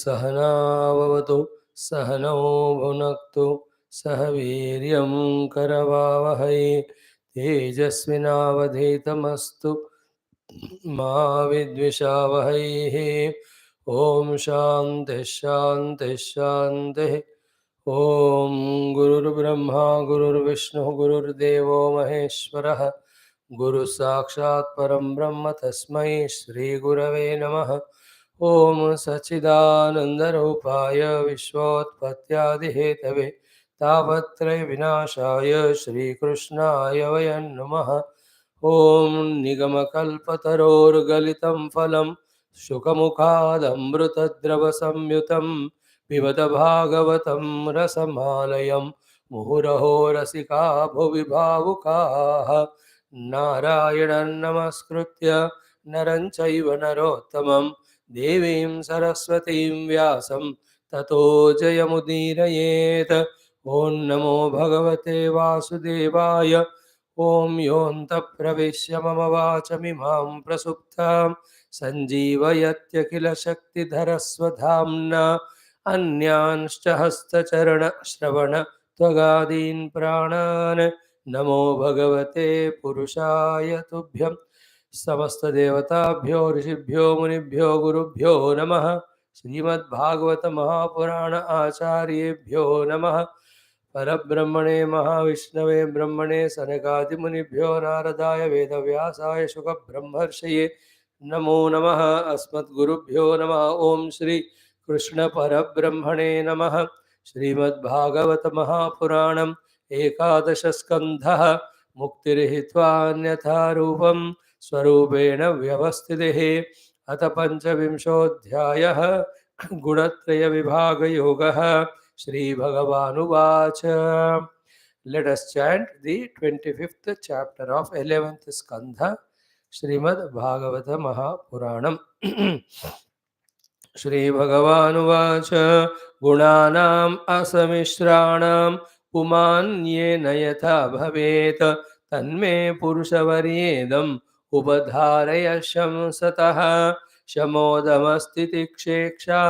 सहनाववतु सहनौ भुनक्तु सह वीर्यं करवावहै तेजस्विनावधीतमस्तु मा विद्विषावहैः। ओम शांति शांति शांति। ओम गुरुर्ब्रह्मा गुरुर्विष्णु गुरुर्देवो महेश्वरः गुरु साक्षात् परम ब्रह्म तस्मै श्री गुरवे नमः। ओम सच्चिदानंदरूपाय विश्वोत्पत्त्यादिहेतवे तापत्रय विनाशाय श्रीकृष्णाय वयं नमः। ओम निगमकल्पतरोर्गलितं फलं शुकमुखादमृतद्रवसंयुतं पिबत भागवतं रसमालयं मुहुरहो रसिका भुवि भावुकाः। नारायणं नमस्कृत्य नरं चैव नरोत्तमं देवीं सरस्वतीं व्यासं ततो जयमुदीरयेत्। ॐ नमो भगवते वासुदेवाय। ॐ योऽन्तः प्रविश्य मम वाचमिमां प्रसुप्तां सञ्जीवयत्यखिलशक्तिधरस्वधाम्ना अन्यांश्च हस्तचरणश्रवण त्वगादीन् प्राणान् नमो भगवते पुरुषाय तुभ्यं। समस्तदेवताभ्यो ऋषिभ्यो मुनिभ्यो गुरुभ्यो नमः। श्रीमद्भागवत महापुराण आचार्येभ्यो नमः। परब्रह्मणे महाविष्णवे ब्रह्मणे सनकादिमुनिभ्यो नारदाय वेदव्यासाय शुकब्रह्मर्षये नमो नमः। अस्मद्गुरुभ्यो नमः। ओम श्री कृष्ण परब्रह्मणे नमः। श्रीमद्भागवत महापुराणम् एकादश स्कन्धः मुक्तिर्हित्वान्यथा रूपं स्वरूपेण व्यवस्थितिः। अथ पंचविंशोऽध्यायः गुणत्रय विभाग योगः। Shri भगवानुवाच। Let us chant the 25th chapter of 11th skandha Srimad Bhagavata Mahapuranam. Shri Bhagawanuvaच गुणानाम् असमिश्राणाम् पुमान्येन यथा भवेत् तन्मे पुरुषवर्येदम् उपधारय शंसतः। शमोदमस्तितिक्षेक्षा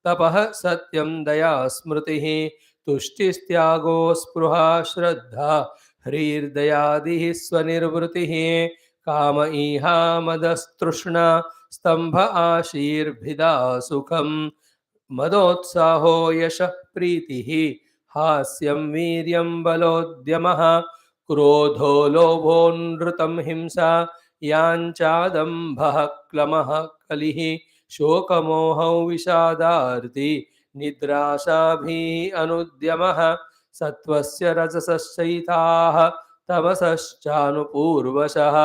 तपः सत्यं दया स्मृतिः तुष्टिस्त्यागो स्पृहा श्रद्धा ह्रीर्दयादिः स्वनिर्वृतिः। काम ईहा मदस्तृष्णा स्तंभ आशीर्भिदा सुखं मदोत्साहो यशः प्रीतिः हास्यं वीर्यं बलोद्यमः। क्रोधो लोभो नृतं हिंसा याञ्चादम्भः क्लमः कलिः शोकमोहौ विषादार्ति निद्राशाभिः अनुद्यमः। सत्त्वस्य रजसश्चैताः तमसश्चानुपूर्वशः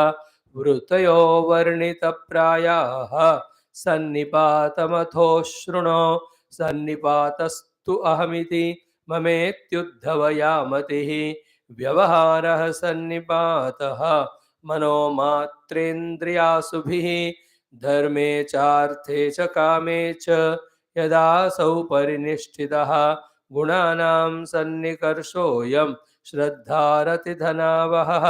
वृत्तयो वर्णितप्रायाः सन्निपातमथोऽशृणो सन्निपातस्तु अहमिति ममेत्युद्धवयामतिः। व्यवहारः सन्निपातः मनोमात्रेन्द्रियासुभिः धर्मे चार्थे च कामे च यदासौ परिनिष्ठितः। गुणानां सन्निकर्षोऽयं श्रद्धारतिधनावहः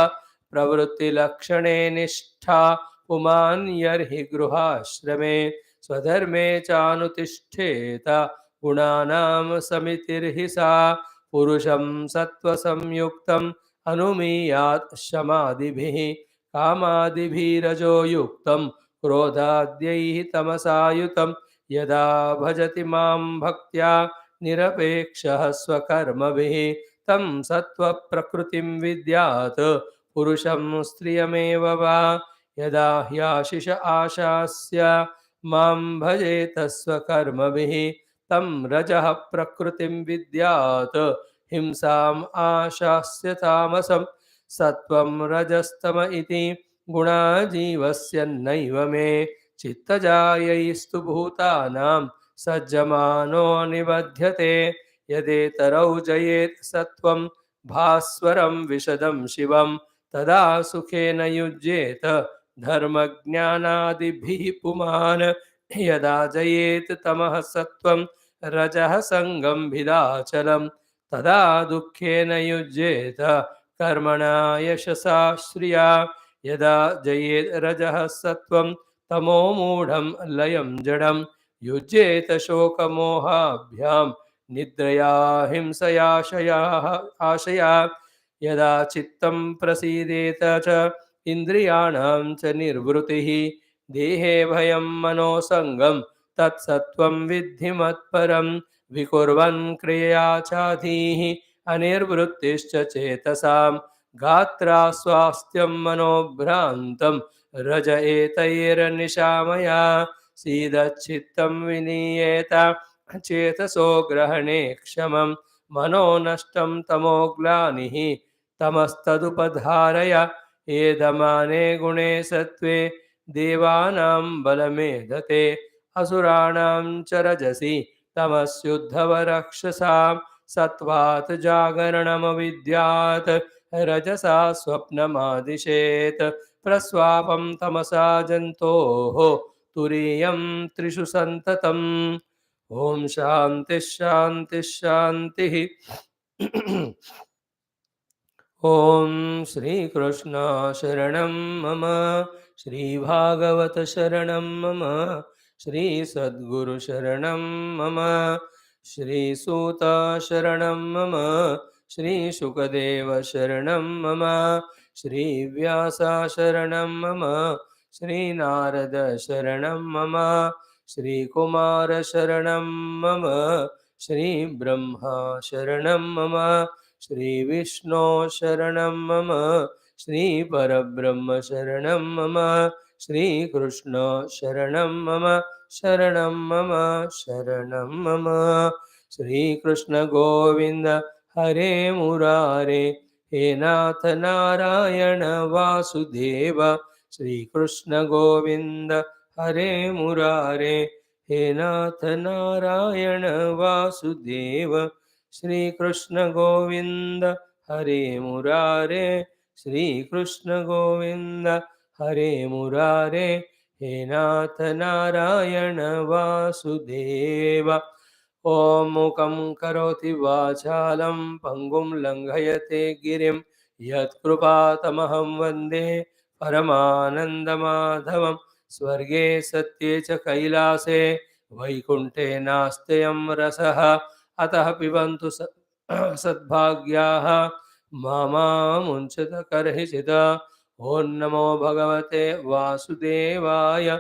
प्रवृत्तिलक्षणे निष्ठा पुमान् यर्हि गृहाश्रमे स्वधर्मे चानुतिष्ठेत गुणानां समितिर्हि सा। पुरुषं सत्त्वसंयुक्तम् अनुमीयात् शमादिभिः कामादिभिरजो युक्तं क्रोधाद्यैः तमसायुतं यदा भजति मां भक्त्या निरपेक्षः स्वकर्मभिः तं सत्त्वप्रकृतिं विद्यात् पुरुषं स्त्रियमेव वा। यदा ह्याशिष आशास्य मां भजेत स्वकर्मभिः तं रजः प्रकृतिं विद्यात् हिंसाम् आशास्य तामसं। सत्त्वं रजस्तम इति गुणा जीवस्य नैव मे चित्तजायैस्तु भूतानां सज्जमानो निबध्यते। यदेतरौ जयेत् सत्त्वं भास्वरं विशदं शिवं तदा सुखेन युज्येत धर्मज्ञानादिभिः पुमान्। यदा जयेत् तमः सत्त्वं रजः संगं भिदाचलं तदा दुःखेन युज्येत कर्मणा यशसा श्रिया। यदा जयेत् रजः सत्त्वं तमो मूढं लयं जडं युज्येत शोकमोहाभ्यां निद्रया हिंसयाशयाः आशया यदा चित्तं प्रसीदेत च इन्द्रियाणां च निर्वृतिः देहे भयं मनोसङ्गं तत्सत्त्वं विद्धि मत्परं विकुर्वन् क्रियया चाधीः अनिर्वृत्तिश्च चेतसां गात्रा स्वास्थ्यं मनोभ्रान्तं रज एतैर्निशामया सीदच्चित्तं विनीयेत चेतसो ग्रहणे क्षमं मनो नष्टं तमोग्लानिः तमस्तदुपधारय एदमाने गुणे सत्त्वे देवानां बलमेधते असुराणां च रजसि तमस्युद्धव रक्षसां सत्त्वात् जागरणमविद्यात् रजसा स्वप्नमादिशेत् प्रस्वापं तमसा जन्तोः तुरीयं त्रिषु सन्ततम् ॐ शान्तिः शान्तिः शान्तिः ॐ श्रीकृष्ण शरणं मम श्रीभागवत शरणं मम श्रीसद्गुरु शरणं मम श्रीसूत शरणं मम श्रीशुकदेव शरणं मम श्रीव्यास शरणं मम श्रीनारद शरणं मम श्रीकुमार शरणं मम श्रीब्रह्मा शरणं मम श्रीविष्णो शरणं मम श्रीपरब्रह्म शरणं मम श्रीकृष्ण शरणं मम शरणं मम शरणं मम श्रीकृष्ण गोविन्द हरे मुरारे हे नाथ नारायण वासुदेव श्रीकृष्ण गोविन्द हरे मुरारे हे नाथ नारायण वासुदेव श्रीकृष्ण गोविन्द हरे मुरारे श्रीकृष्ण गोविन्द हरे मुरारे हे नाथ नारायण वासुदेव ॐ मूकं करोति वाचालं पङ्गुं लङ्घयते गिरिं यत्कृपातमहं वन्दे परमानन्दमाधवं स्वर्गे सत्ये च कैलासे वैकुण्ठे नास्त्ययं रसः अतः पिबन्तु सद्भाग्याः मामुञ्चत कर्हिचित् ॐ नमो भगवते वासुदेवाय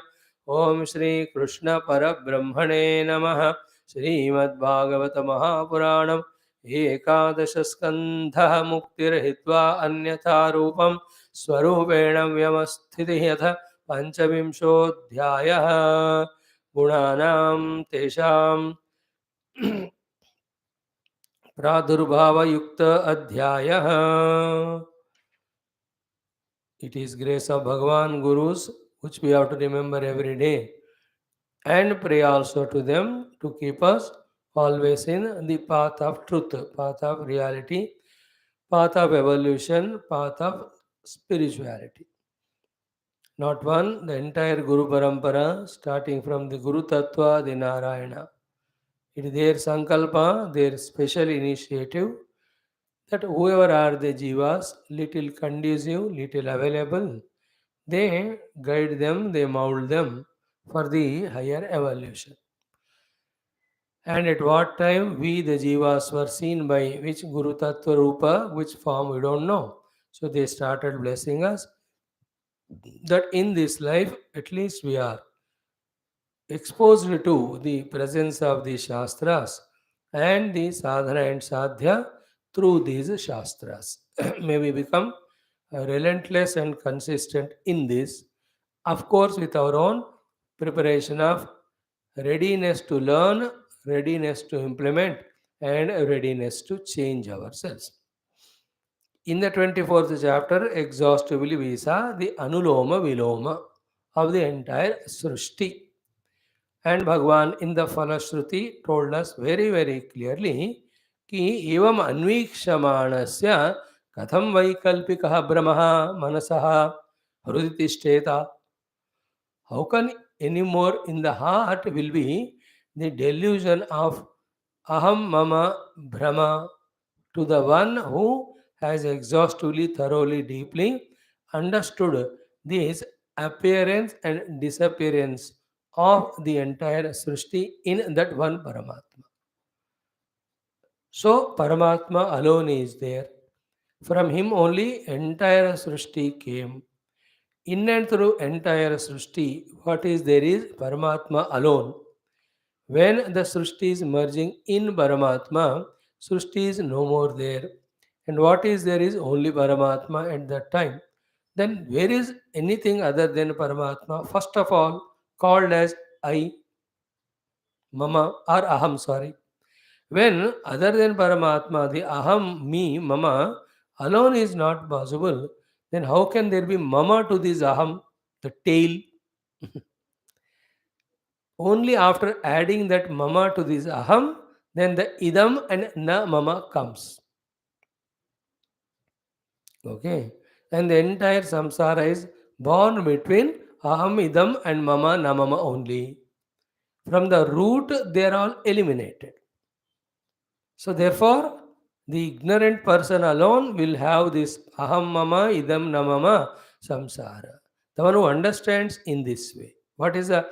ॐ श्रीकृष्णपरब्रह्मणे नमः श्रीमद्भागवत महापुराणम् एकादशस्कन्धः मुक्तिर्हित्वा अन्यथा रूपं स्वरूपेण व्यवस्थितिः यथ पञ्चविंशोऽध्यायः गुणानां तेषां प्रादुर्भावयुक्त अध्यायः. It is grace of Bhagavan Gurus which we have to remember every day and pray also to them to keep us always in the path of truth, path of reality, path of evolution, path of spirituality. Not one, the entire Guru Parampara, starting from the Guru Tattva, the Narayana. It is their sankalpa, their special initiative, that whoever are the jivas, little conducive, little available, they guide them, they mold them for the higher evolution. And at what time we, the jivas, were seen by which Guru Tattva Rupa, which form we don't know. So they started blessing us that in this life, at least we are exposed to the presence of the Shastras and the sadhana and sadhya through these Shastras. May we become relentless and consistent in this, of course, with our own preparation of readiness to learn, readiness to implement, and readiness to change ourselves. In the 24th chapter, exhaustively we saw the Anuloma Viloma of the entire Srushti. And Bhagavan in the Falashruti told us very, very clearly कि एवं अन्वीक्षमाणस्य कथं वैकल्पिकः भ्रमः मनसः हृदि तिष्ठेत. How can anymore in the heart will be the delusion of aham mama brahma to the one who has exhaustively, thoroughly, deeply understood this appearance and disappearance of the entire Srishti in that one Paramatma. So Paramatma alone is there. From him only entire Srishti came. In and through entire Srishti, what is there is Paramatma alone. When the Srishti is merging in Paramatma, Srishti is no more there. And what is there is only Paramatma at that time. Then where is anything other than Paramatma? First of all, called as I, Mama or Aham, sorry. When other than Paramatma, the Aham, me, Mama alone is not possible, then how can there be Mama to this Aham, the tail? Only after adding that Mama to this Aham, then the Idam and Na Mama comes. Okay. And the entire samsara is born between Aham, Idam and Mama, Na Mama only. From the root, they are all eliminated. So therefore, the ignorant person alone will have this aham mama idam namama samsara. The one who understands in this way. What is the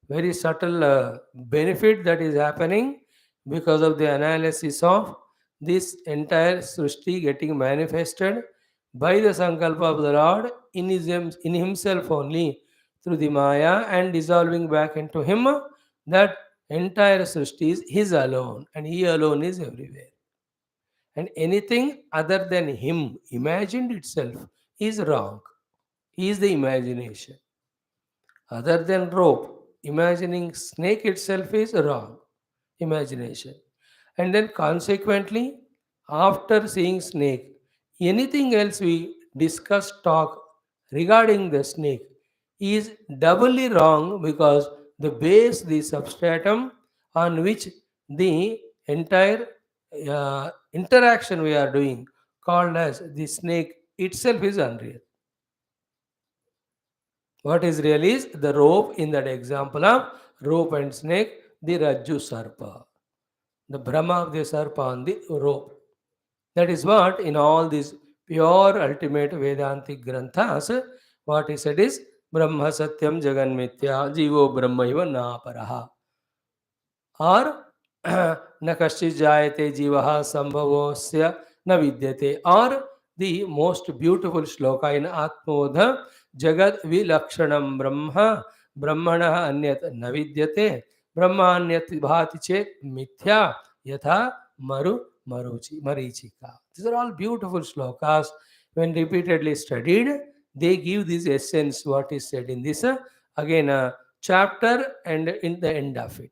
very subtle benefit that is happening because of the analysis of this entire srishti getting manifested by the sankalpa of the Lord in himself only through the Maya and dissolving back into him, that entire Srishti is his alone and he alone is everywhere. And anything other than him imagined itself is wrong. He is the imagination. Other than rope, imagining snake itself is wrong. Imagination. And then consequently, after seeing snake, anything else we discuss, talk regarding the snake is doubly wrong because the base, the substratum on which the entire interaction we are doing, called as the snake itself, is unreal. What is real is the rope in that example of rope and snake, the Rajju Sarpa, the Brahma of the Sarpa on the rope. That is what in all these pure ultimate Vedantic Granthas, what is said is Brahma Satyam Jagan Mithya Jivo Brahmaiva Naparaha. Or न कश्चित् जायते जीवः संभवोस्य न विद्यते. Or the most beautiful shloka in Atmodha, Jagat Vilakshणं ब्रह्म ब्रह्मणः अन्यत् न विद्यते ब्रह्म अन्यत् भाति चेत् मिथ्या यथा Marichika. These are all beautiful shlokas. When repeatedly studied, they give this essence what is said in this again chapter and in the end of it.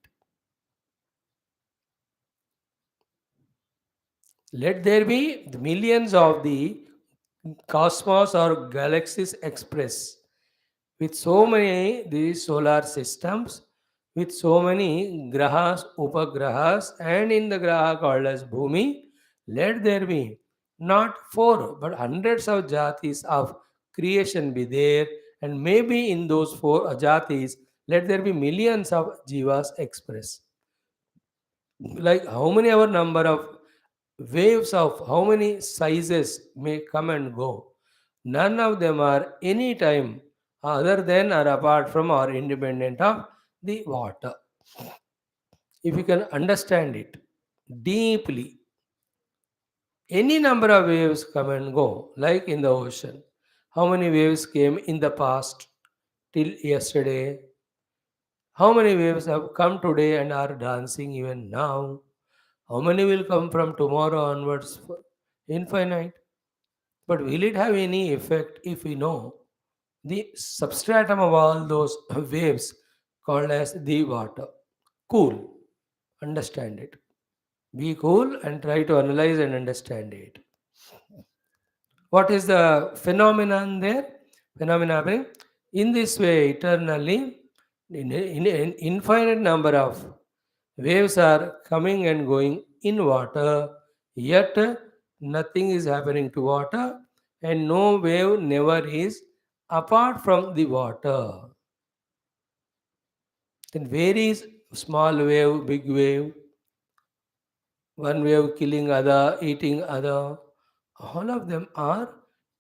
Let there be the millions of the cosmos or galaxies express with so many these solar systems, with so many grahas, upagrahas, and in the graha called as Bhumi, let there be not four but hundreds of jatis of creation be there, and maybe in those four jatis, let there be millions of jivas express. Like how many our number of waves of how many sizes may come and go. None of them are any time other than or apart from or independent of the water. If you can understand it deeply, any number of waves come and go, like in the ocean. How many waves came in the past till yesterday? How many waves have come today and are dancing even now? How many will come from tomorrow onwards? Infinite. But will it have any effect if we know the substratum of all those waves called as the water? Cool. Understand it. Be cool and try to analyze and understand it. What is the phenomenon there? Phenomenon happening in this way eternally. In an infinite number of waves are coming and going in water, yet nothing is happening to water, and no wave never is apart from the water. Then varies small wave, big wave, one wave killing other, eating other. All of them are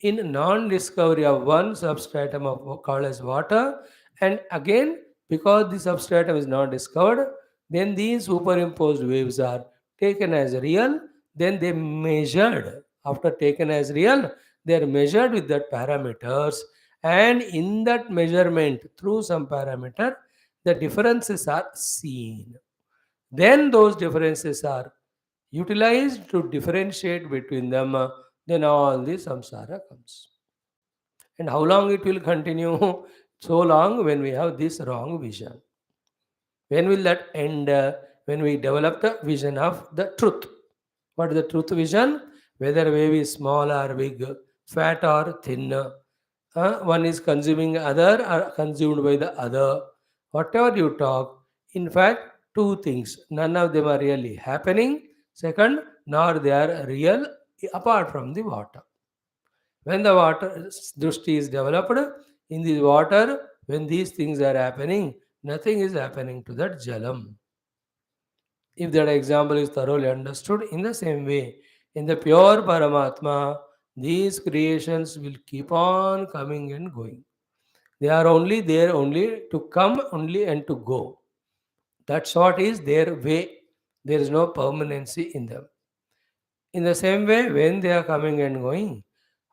in non-discovery of one substratum of called as water, and again Because the substratum is not discovered, then these superimposed waves are taken as real, then they measured. After taken as real, they are measured with that parameters, and in that measurement through some parameter, the differences are seen. Then those differences are utilized to differentiate between them, then all the samsara comes. And how long it will continue? So long when we have this wrong vision. When will that end? When we develop the vision of the truth. What is the truth vision? Whether wave is small or big, fat or thin, one is consuming other or consumed by the other. Whatever you talk, in fact, two things. None of them are really happening. Second, nor they are real apart from the water. When the water drushti is developed in the water, when these things are happening, nothing is happening to that jalam. If that example is thoroughly understood, in the same way, in the pure Paramatma, these creations will keep on coming and going. They are only there only to come only and to go. That's what is their way. There is no permanency in them. In the same way, when they are coming and going,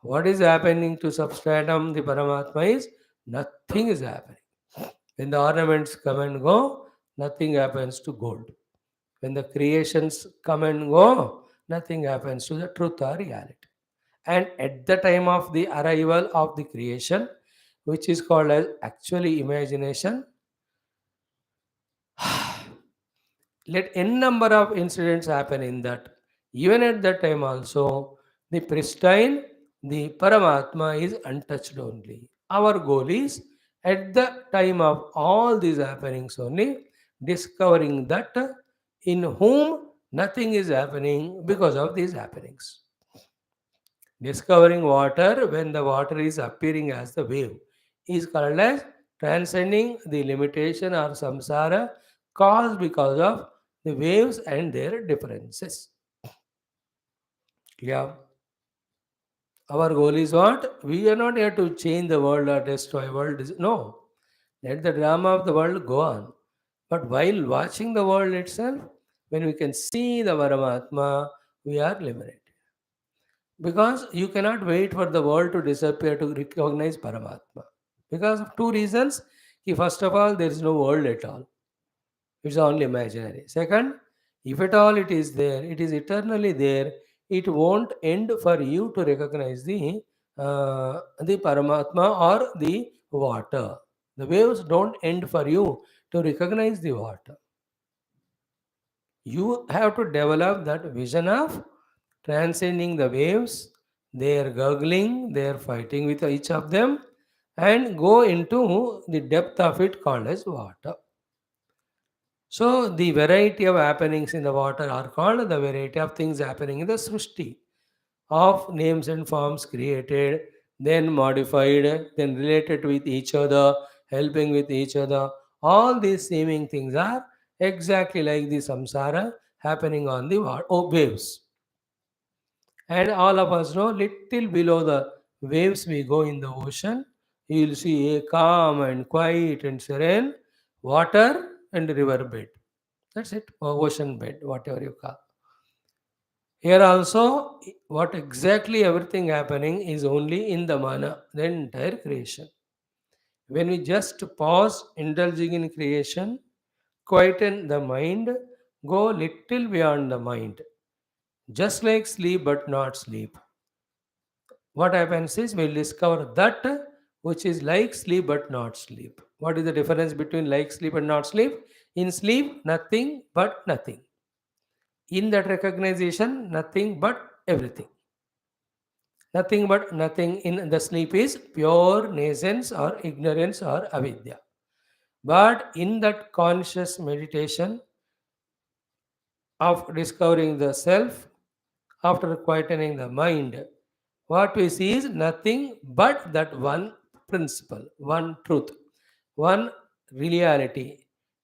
what is happening to substratum, the Paramatma is nothing is happening. When the ornaments come and go, nothing happens to gold. When the creations come and go, nothing happens to the truth or reality. And at the time of the arrival of the creation, which is called as actually imagination, let n number of incidents happen in that. Even at that time also, the pristine, the Paramatma is untouched only. Our goal is at the time of all these happenings only, discovering that in whom nothing is happening because of these happenings. Discovering water when the water is appearing as the wave is called as transcending the limitation or samsara caused because of the waves and their differences. Yeah. Our goal is what? We are not here to change the world or destroy world. No. Let the drama of the world go on. But while watching the world itself, when we can see the Paramatma, we are liberated. Because you cannot wait for the world to disappear to recognize Paramatma. Because of two reasons. First of all, there is no world at all. It's only imaginary. Second, if at all it is there, it is eternally there. It won't end for you to recognize the Paramatma or the water. The waves don't end for you to recognize the water. You have to develop that vision of transcending the waves. They are gurgling, they are fighting with each of them, and go into the depth of it called as water. So the variety of happenings in the water are called the variety of things happening in the Srushti of names and forms created, then modified, then related with each other, helping with each other. All these seeming things are exactly like the samsara happening on the waves. And all of us know little below the waves we go in the ocean, you will see a calm and quiet and serene water and river bed. That's it, or ocean bed, whatever you call. Here also, what exactly everything happening is only in the mana, the entire creation. When we just pause, indulging in creation, quieten the mind, go little beyond the mind, just like sleep but not sleep. What happens is we'll discover that which is like sleep but not sleep. What is the difference between like sleep and not sleep? In sleep, nothing but nothing. In that recognition, nothing but everything. Nothing but nothing in the sleep is pure nascence or ignorance or avidya. But in that conscious meditation of discovering the self, after quietening the mind, what we see is nothing but that one principle, one truth, one reality,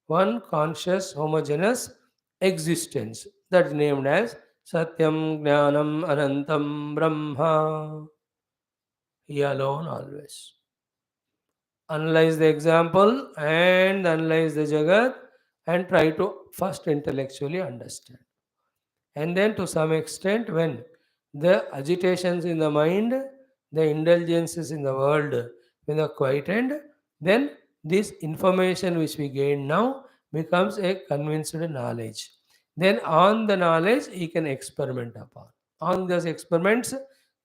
one conscious homogeneous existence that is named as Satyam Jnanam Anantam Brahma. He alone always. Analyze the example and analyze the Jagat and try to first intellectually understand. And then, to some extent, when the agitations in the mind, the indulgences in the world, when they are quietened, then this information which we gain now becomes a convinced knowledge. Then, on the knowledge, he can experiment upon. On those experiments,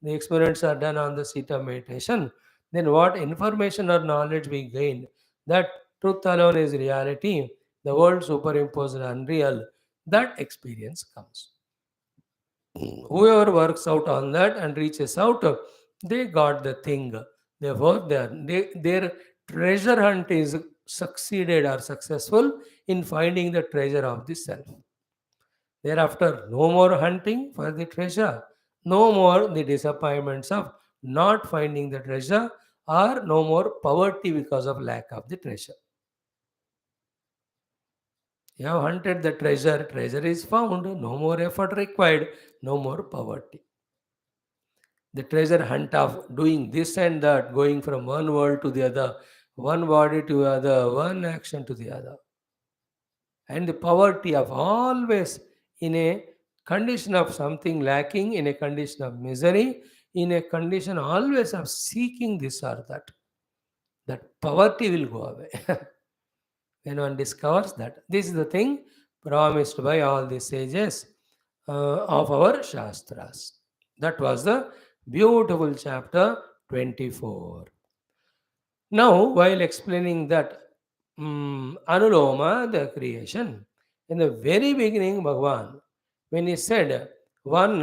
the experiments are done on the seat of meditation. Then, what information or knowledge we gain, that truth alone is reality, the world superimposed unreal, that experience comes. Whoever works out on that and reaches out, they got the thing. Therefore, their treasure hunt is succeeded or successful in finding the treasure of the self. Thereafter, no more hunting for the treasure, no more the disappointments of not finding the treasure, or no more poverty because of lack of the treasure. You have hunted the treasure, treasure is found, no more effort required, no more poverty. The treasure hunt of doing this and that, going from one world to the other, one body to the other, one action to the other, and the poverty of always in a condition of something lacking, in a condition of misery, in a condition always of seeking this or that poverty will go away. When one discovers that this is the thing promised by all the sages of our Shastras. That was the beautiful chapter 24. Now, while explaining that Anuloma, the creation, in the very beginning, Bhagavan, when he said one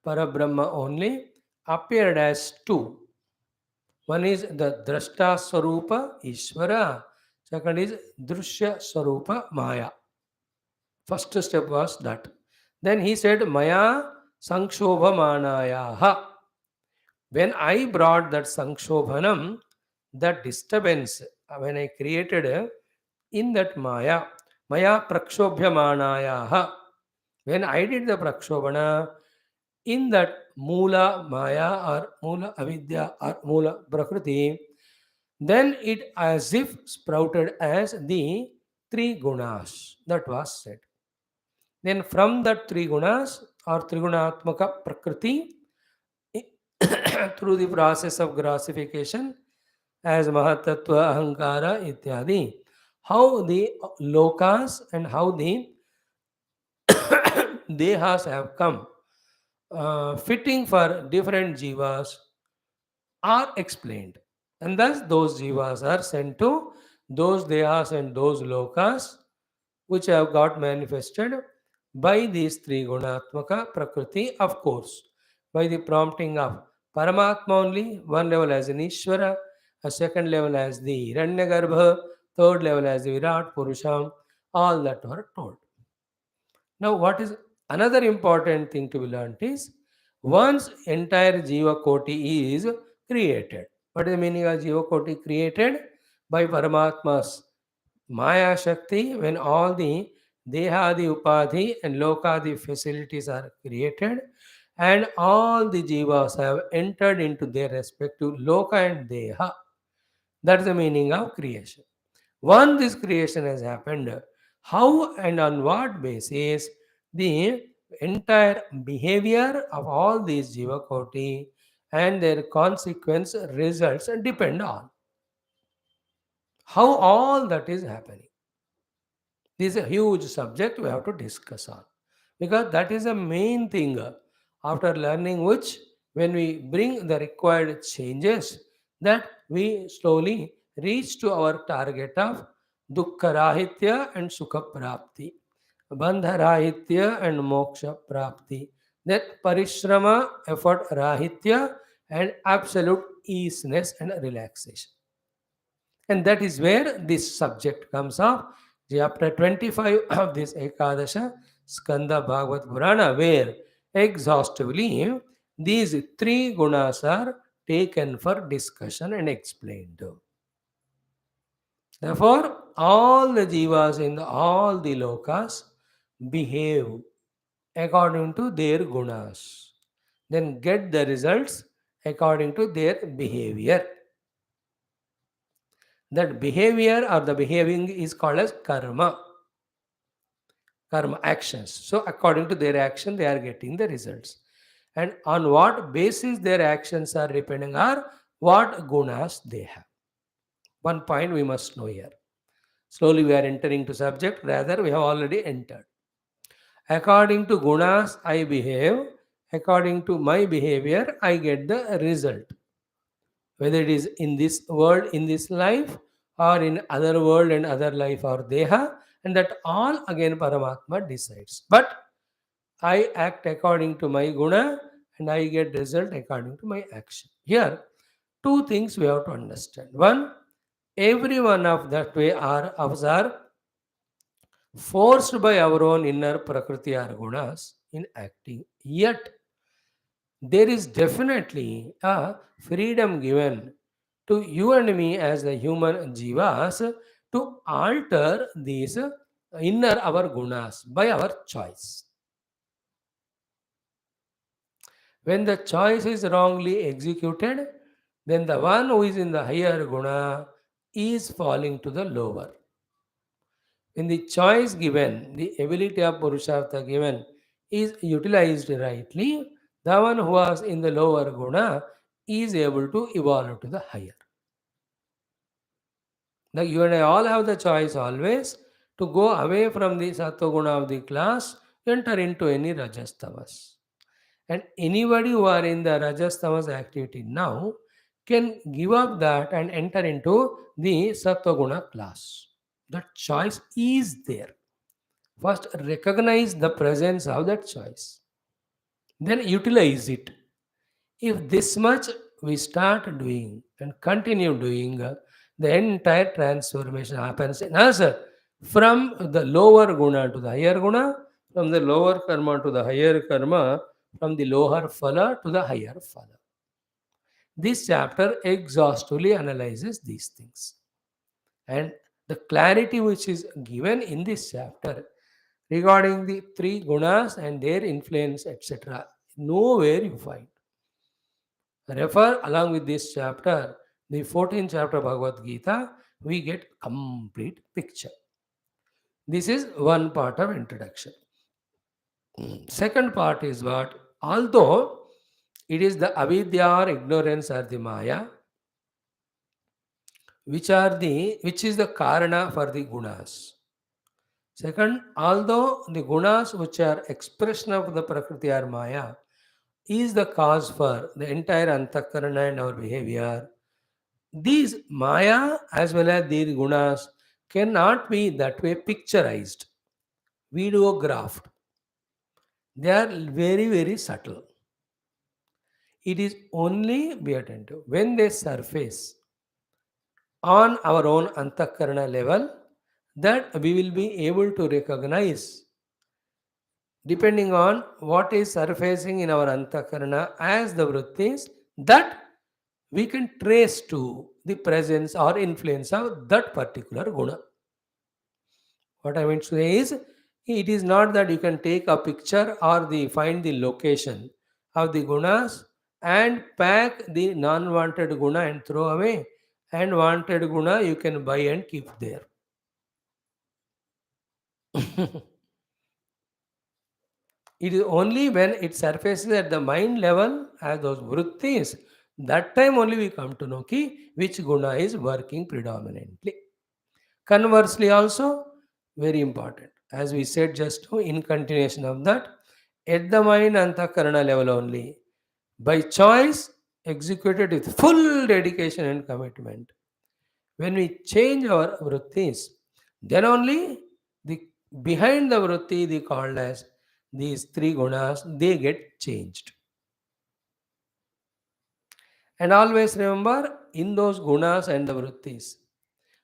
Parabrahma only appeared as two. One is the Drashta Swarupa Ishvara, second is Drushya Swarupa Maya. First step was that. Then he said, Maya Sankshobamanaya. When I brought that Sankshobhanam, that disturbance, when I created in that Maya Prakshobhyamanaya. When I did the Prakshobhana, in that Mula Maya or Mula Avidya or Mula Prakriti, then it as if sprouted as the three gunas. That was said. Then from that three gunas or Trigunatmaka Prakriti, through the process of grossification as Mahatattva, Ahankara, Ityadi, how the lokas and how the dehas have come, fitting for different jivas, are explained. And thus those jivas are sent to those dehas and those lokas which have got manifested by these three gunatmaka prakriti, of course, by the prompting of Paramatma only, one level as an Ishvara, a second level as the Hiranyagarbha, third level as the Virat Purusham, all that are told. Now, what is another important thing to be learned is once entire Jiva Koti is created. What is the meaning of Jiva Koti created? By Paramatma's Maya Shakti, when all the Dehadi Upadhi and Lokadi facilities are created and all the Jivas have entered into their respective Loka and Deha. That's the meaning of creation. Once this creation has happened, how and on what basis the entire behavior of all these Jiva Koti and their consequence results depend on how all that is happening. This is a huge subject we have to discuss on because that is the main thing. After learning which, when we bring the required changes, that we slowly reach to our target of dukkha rahitya and sukha prapti, bandha rahitya and moksha prapti, that parishrama, effort rahitya, and absolute easiness and relaxation. And that is where this subject comes up. Chapter 25 of this Ekadasha Skanda Bhagavat Purana, where exhaustively these three gunas are taken for discussion and explained. Therefore, all the jivas in all the lokas behave according to their gunas, then get the results according to their behavior. That behavior or the behaving is called as karma, karma actions. So according to their action, they are getting the results. And on what basis their actions are depending are what gunas they have. One point we must know here. Slowly we are entering to subject, rather we have already entered. According to gunas I behave, according to my behavior I get the result. Whether it is in this world, in this life, or in other world and other life or deha, and that all again Paramatma decides. But I act according to my guna and I get result according to my action. Here, two things we have to understand. One, every one of that way are of us are forced by our own inner prakriti or gunas in acting. Yet there is definitely a freedom given to you and me as the human jivas to alter these inner our gunas by our choice. When the choice is wrongly executed, then the one who is in the higher guna is falling to the lower. When the choice given, the ability of Purushartha given is utilized rightly, the one who was in the lower guna is able to evolve to the higher. Now you and I all have the choice always to go away from the sattva guna of the class, enter into any rajas tamas. And anybody who are in the rajas tamas activity now can give up that and enter into the sattva guna class. That choice is there. First, recognize the presence of that choice. Then utilize it. If this much we start doing and continue doing, the entire transformation happens in us from the lower guna to the higher guna, from the lower karma to the higher karma, from the lower phala to the higher phala. This chapter exhaustively analyzes these things. And the clarity which is given in this chapter regarding the three gunas and their influence, etc., nowhere you find. Refer along with this chapter, the 14th chapter of Bhagavad Gita, we get complete picture. This is one part of introduction. Second part is what? Although it is the avidya or ignorance or the maya, which is the karana for the gunas. Second, although the gunas which are expression of the prakriti or maya is the cause for the entire antakarana and our behavior, these maya as well as these gunas cannot be that way picturized, videographed. They are very, very subtle. It is only be attentive when they surface on our own antakarana level that we will be able to recognize depending on what is surfacing in our antakarana as the vrittis that we can trace to the presence or influence of that particular guna. What I meant to say is, it is not that you can take a picture or the find the location of the gunas and pack the non-wanted guna and throw away, and wanted guna you can buy and keep there. It is only when it surfaces at the mind level as those vrittis, that time only we come to know ki which guna is working predominantly. Conversely also, very important. As we said just now, in continuation of that, at the mind antakarana level only, by choice, executed with full dedication and commitment. When we change our vrittis, then only the behind the vritti, the called as these three gunas, they get changed. And always remember, in those gunas and the vrittis,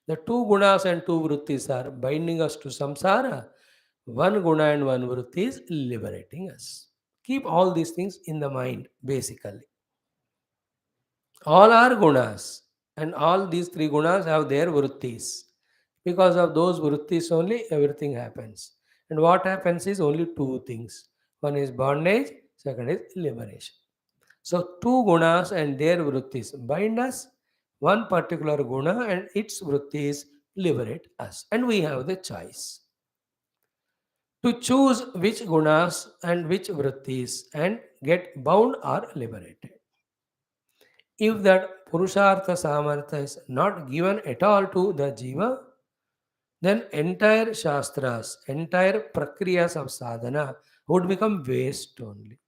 the two gunas and two vrittis are binding us to samsara. One guna and one vritti is liberating us. Keep all these things in the mind, basically. All are gunas, and all these three gunas have their vrittis. Because of those vrittis only, everything happens. And what happens is only two things. One is bondage, second is liberation. So, two gunas and their vrittis bind us, one particular guna and its vrittis liberate us. And we have the choice to choose which gunas and which vrittis and get bound or liberated. If that Purushartha Samartha is not given at all to the Jiva, then entire Shastras, entire Prakriyas of sadhana would become waste only.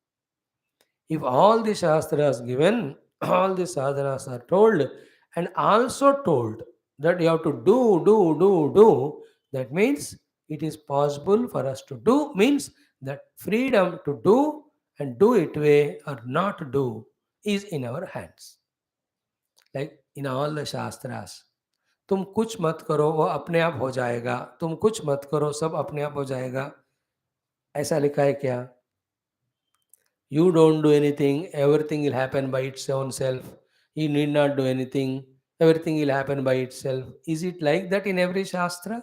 If all the Shastras given, all the sadhanas are told, and also told that you have to do, that means it is possible for us to do, means that freedom to do and do it way or not do is in our hands. Like in all the Shastras. तुम कुछ मत करो वो अपने आप हो जाएगा, तुम कुछ मत करो सब अपने आप हो जाएगा, ऐसा लिखा है क्या? You don't do anything, everything will happen by its own self. You need not do anything, everything will happen by itself. Is it like that in every Shastra?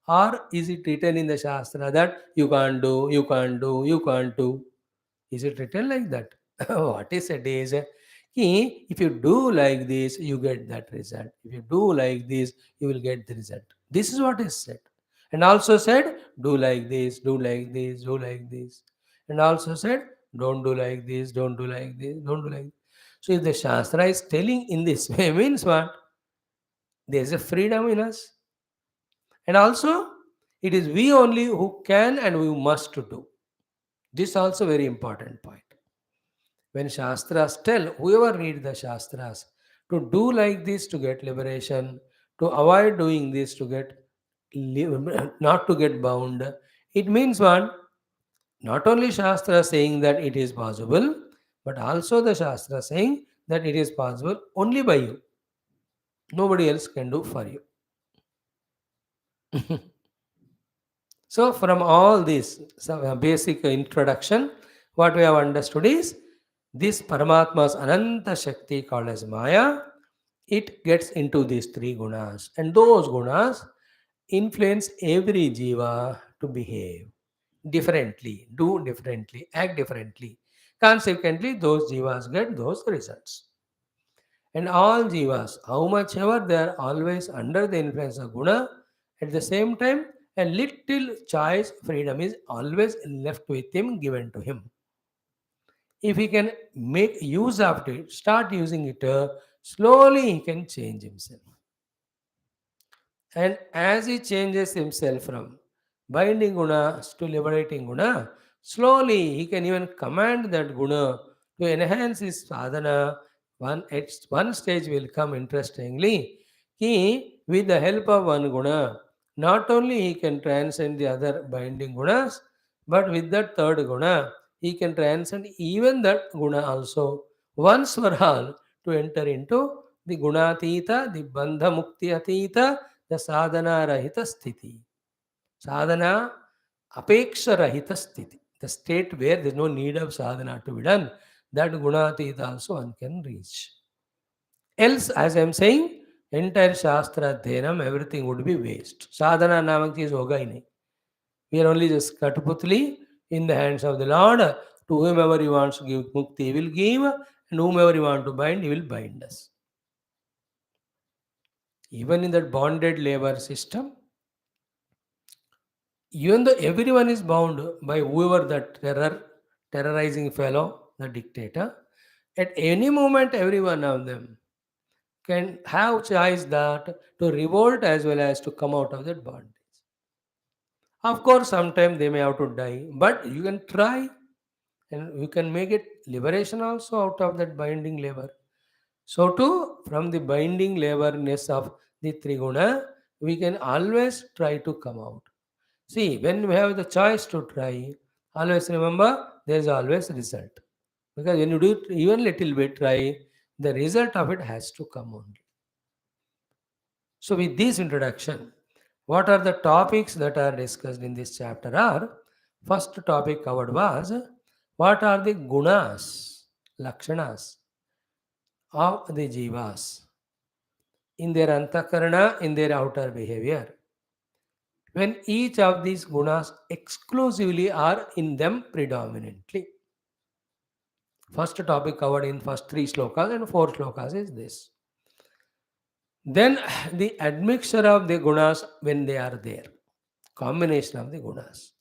Or is it written in the Shastra that you can't do, you can't do, you can't do? Is it written like that? What is said is, if you do like this, you get that result. If you do like this, you will get the result. This is what is said. And also said, do like this, do like this, do like this. And also said, don't do like this, don't do like this, don't do like this. So if the Shastra is telling in this way, means what? There is a freedom in us. And also, it is we only who can and we must to do. This also very important point. When Shastras tell, whoever read the Shastras, to do like this to get liberation, to avoid doing this to get not to get bound, it means one, not only Shastra saying that it is possible, but also the Shastra saying that it is possible only by you. Nobody else can do for you. So, from all this basic introduction, what we have understood is this Paramatma's Ananta Shakti called as Maya, it gets into these three gunas, and those gunas influence every jiva to behave differently, do differently, act differently. Consequently, those jivas get those results. And all jivas, how much ever they are always under the influence of guna, at the same time, a little choice freedom is always left with him, given to him. If he can make use of it, start using it, slowly he can change himself. And as he changes himself from binding gunas to liberating guna, slowly he can even command that guna to enhance his sadhana. At one stage will come interestingly. He, with the help of one guna, not only he can transcend the other binding gunas, but with that third guna, he can transcend even that guna also once for all to enter into the gunatita, the bandha mukti atita, the sadhana rahita sthiti. Sadhana apeksha rahita sthiti. The state where there is no need of sadhana to be done, that gunatita also one can reach. Else, as I am saying, entire Shastra Adhyanam, everything would be waste. Sadhana namak cheez hoga hi nahi. We are only just Katputli in the hands of the Lord. To whomever he wants to give mukti, he will give, and whomever he wants to bind, he will bind us. Even in that bonded labor system, even though everyone is bound by whoever that terrorizing fellow, the dictator, at any moment, every one of them can have choice that to revolt as well as to come out of that bondage. Of course, sometimes they may have to die, but you can try and you can make it liberation also out of that binding labor. So too, from the binding laborness of the Triguna, we can always try to come out. See, when we have the choice to try, always remember there is always result. Because when you do it even little bit try, the result of it has to come only. So, with this introduction, what are the topics that are discussed in this chapter are, first topic covered was, what are the gunas, lakshanas of the jivas in their antakarana, in their outer behavior. When each of these gunas exclusively are in them predominantly. First topic covered in first three slokas and four slokas is this. Then the admixture of the gunas when they are there, combination of the gunas.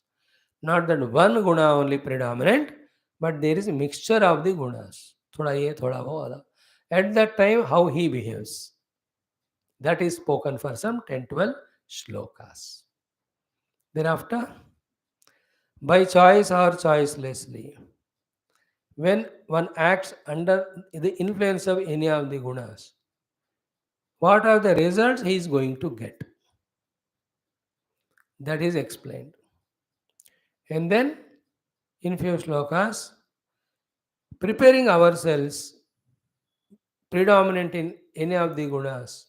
Not that one guna only predominant, but there is a mixture of the gunas. Thoda ye, thoda wo, wala. At that time, how he behaves. That is spoken for some 10 12 shlokas. Thereafter, by choice or choicelessly, when one acts under the influence of any of the gunas, what are the results he is going to get? That is explained. And then, in few shlokas, preparing ourselves predominant in any of the gunas.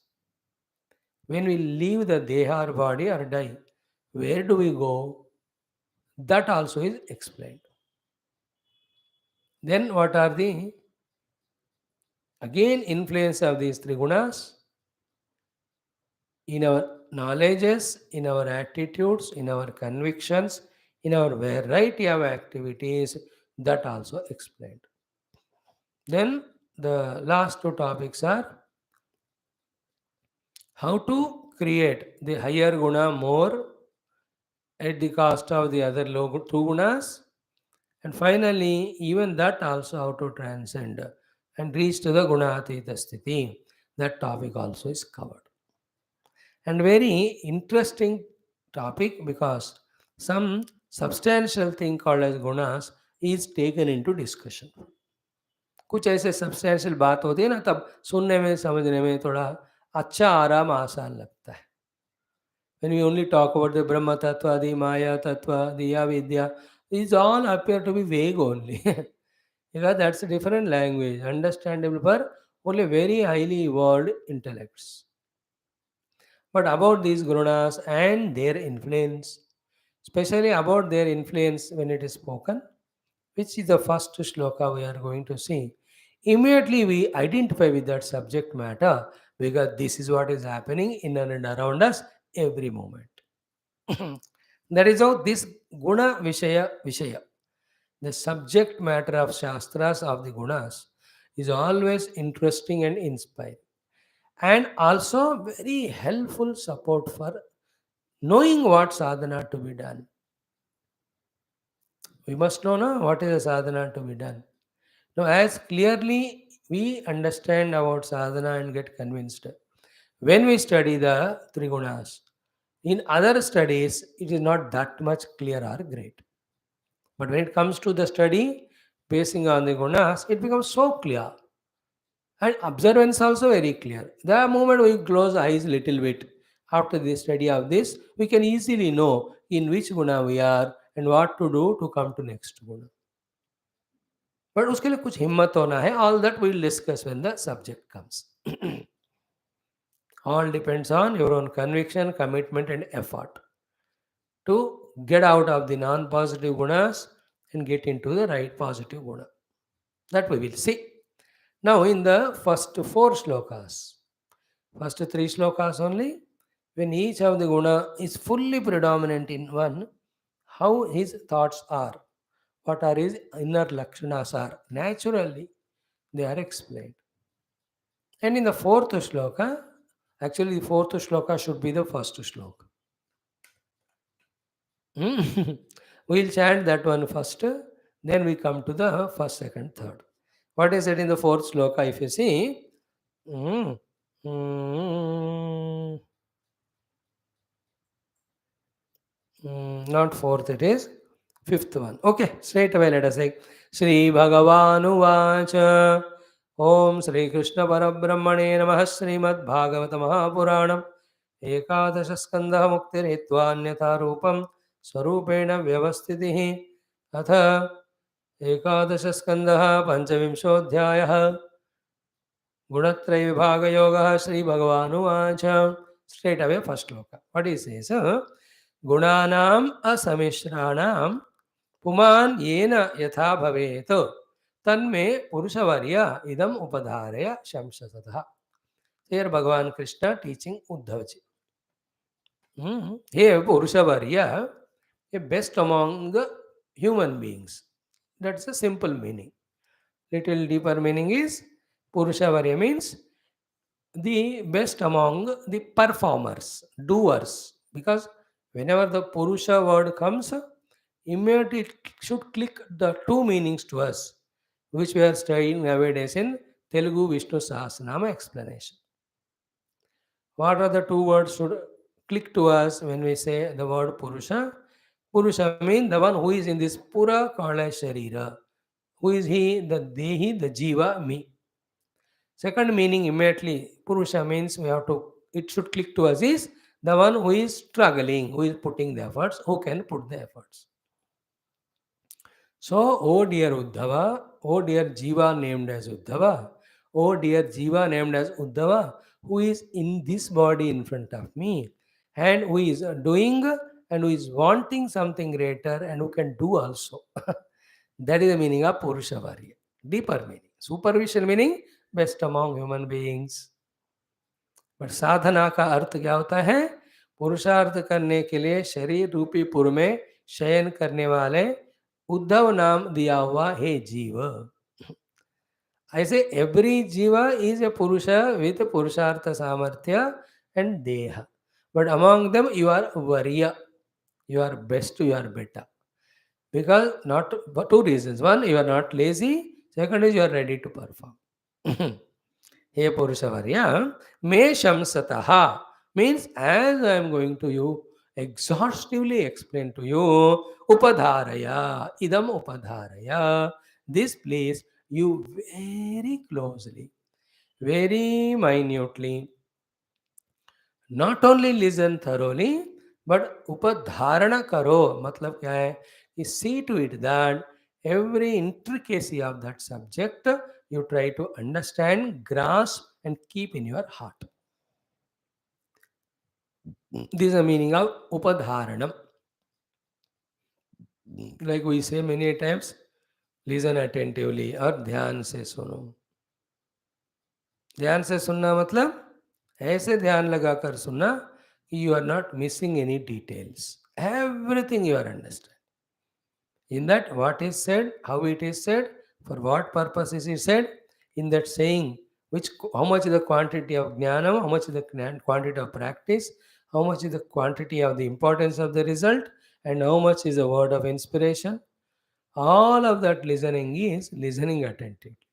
When we leave the deha or body or die, where do we go? That also is explained. Then what are the again influence of these three gunas in our knowledges, in our attitudes, in our convictions, in our variety of activities, that also explained. Then the last two topics are how to create the higher guna more at the cost of the other low two gunas, and finally even that also how to transcend and reach to the gunatita sthiti. That topic also is covered, and very interesting topic because some substantial thing called as gunas is taken into discussion. कुछ ऐसे substantial बात होती है ना, तब सुनने में समझने में थोड़ा अच्छा आराम आसान लगता है. When we only talk about the Brahma Tattva, the Maya Tattva, the Avidya, these all appear to be vague only. Because that's a different language, understandable for only very highly evolved intellects. But about these gunas and their influence, especially about their influence when it is spoken, which is the first shloka we are going to see, immediately we identify with that subject matter because this is what is happening in and around us every moment. That is how this guna vishaya, the subject matter of shastras of the gunas, is always interesting and inspiring, and also very helpful support for knowing what sadhana to be done. We must know na, what is a sadhana to be done. Now, as clearly we understand about sadhana and get convinced when we study the three gunas. In other studies, it is not that much clear or great. But when it comes to the study basing on the gunas, it becomes so clear. And observance also very clear. The moment we close eyes little bit after the study of this, we can easily know in which guna we are and what to do to come to next guna. But उसके लिए कुछ हिम्मत होना है. All that we will discuss when the subject comes. All depends on your own conviction, commitment, and effort to get out of the non-positive gunas and get into the right positive guna. That we will see. Now, in the first four shlokas, first three shlokas only, when each of the guna is fully predominant in one, how his thoughts are, what are his inner lakshanas are, naturally they are explained. And in the fourth shloka, actually the fourth shloka should be the first shloka. We'll chant that one first, then we come to the first, second, third. What is it in the fourth shloka? If you see, mm, mm, not fourth, it is fifth one. Okay, straight away let us say Sri Bhagavanu Vacha Om Sri Krishna Parabrahmane Namaha Srimad Bhagavatam Puranam Ekadasha Skandha Muktir Hitvanyatha Rupam Swarupena Vyavastitihi Atha Ekadasha Skandha Panchavinshothyayah Gunatraya Vibhaga Yoga Sri Bhagavanu Vacha. Straight away first sloka. What he says? Gunanam asamishranam puman yena yatha bhavet tanme purushavarya idam upadharaya shamsasatha. Here Bhagavan Krishna teaching Uddhavji. Here Purushavarya, a best among the human beings. That's a simple meaning. Little deeper meaning is Purushavarya means the best among the performers, doers. Because whenever the Purusha word comes, immediately it should click the two meanings to us, which we are studying nowadays in Telugu Vishnu Sahasranama explanation. What are the two words should click to us when we say the word Purusha? Purusha means the one who is in this Pura Kala Sharira. Who is he? The Dehi, the Jiva, me. Second meaning immediately, Purusha means we have to, it should click to us is the one who is struggling, who is putting the efforts, who can put the efforts. So, oh dear Uddhava, oh dear Jiva named as Uddhava, oh dear Jiva named as Uddhava, who is in this body in front of me, and who is doing and who is wanting something greater and who can do also. That is the meaning of Purusha Varya. Deeper meaning. Superficial meaning, best among human beings. But साधना का अर्थ क्या होता है? पुरुषार्थ करने के लिए शरीर रूपी पुर में शयन करने वाले उद्धव नाम दिया हुआ हे जीव. ऐसे एवरी जीव इज ए पुरुष विथ पुरुषार्थ सामर्थ्य एंड देह. But among them you are वर्य, you are best, you are better. Because not for two reasons. One, you are not lazy. Second is you are ready to perform. Hey Purushavarya, me shamsataha means as I am going to you exhaustively explain to you upadharaya, idam upadharaya. This please you very closely, very minutely. Not only listen thoroughly, but upadharana karo. मतलब क्या है? You see to it that every intricacy of that subject you try to understand, grasp, and keep in your heart. This is the meaning of upadharanam. Like we say many times, listen attentively और ध्यान से सुनो. ध्यान से सुनना मतलब ऐसे ध्यान लगाकर सुनना कि you are not missing any details, everything you are understand. In that, what is said, how it is said, for what purpose is it said, in that saying, which how much is the quantity of jnanam, how much is the quantity of practice, how much is the quantity of the importance of the result, and how much is a word of inspiration. All of that listening is listening attentively.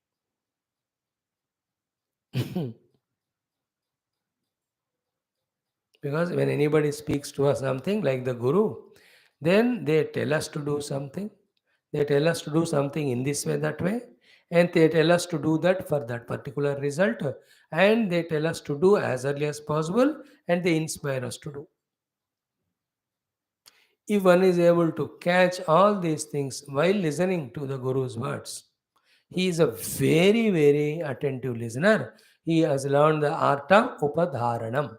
Because when anybody speaks to us something like the Guru, then they tell us to do something. They tell us to do something in this way, that way, and they tell us to do that for that particular result, and they tell us to do as early as possible, and they inspire us to do. If one is able to catch all these things while listening to the Guru's words, he is a very, very attentive listener. He has learned the art of upadharanam.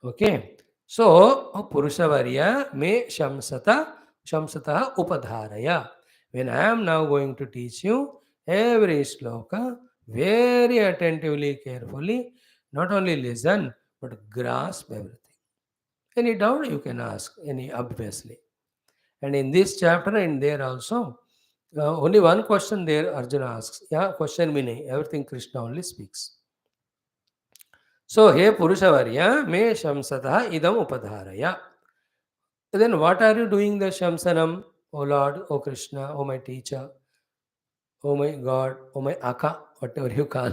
Okay. So, Purushavarya me shamsata upadharaya. When I am now going to teach you every sloka, very attentively, carefully, not only listen, but grasp everything. Any doubt you can ask, any obviously. And in this chapter and there also, only one question there Arjuna asks. Yeah, question meaning, everything Krishna only speaks. So, he Purushavarya, me shamsatah idam upadharaya. Then what are you doing the shamsanam? O Lord, O Krishna, O my teacher, O my God, O my Aka, whatever you call.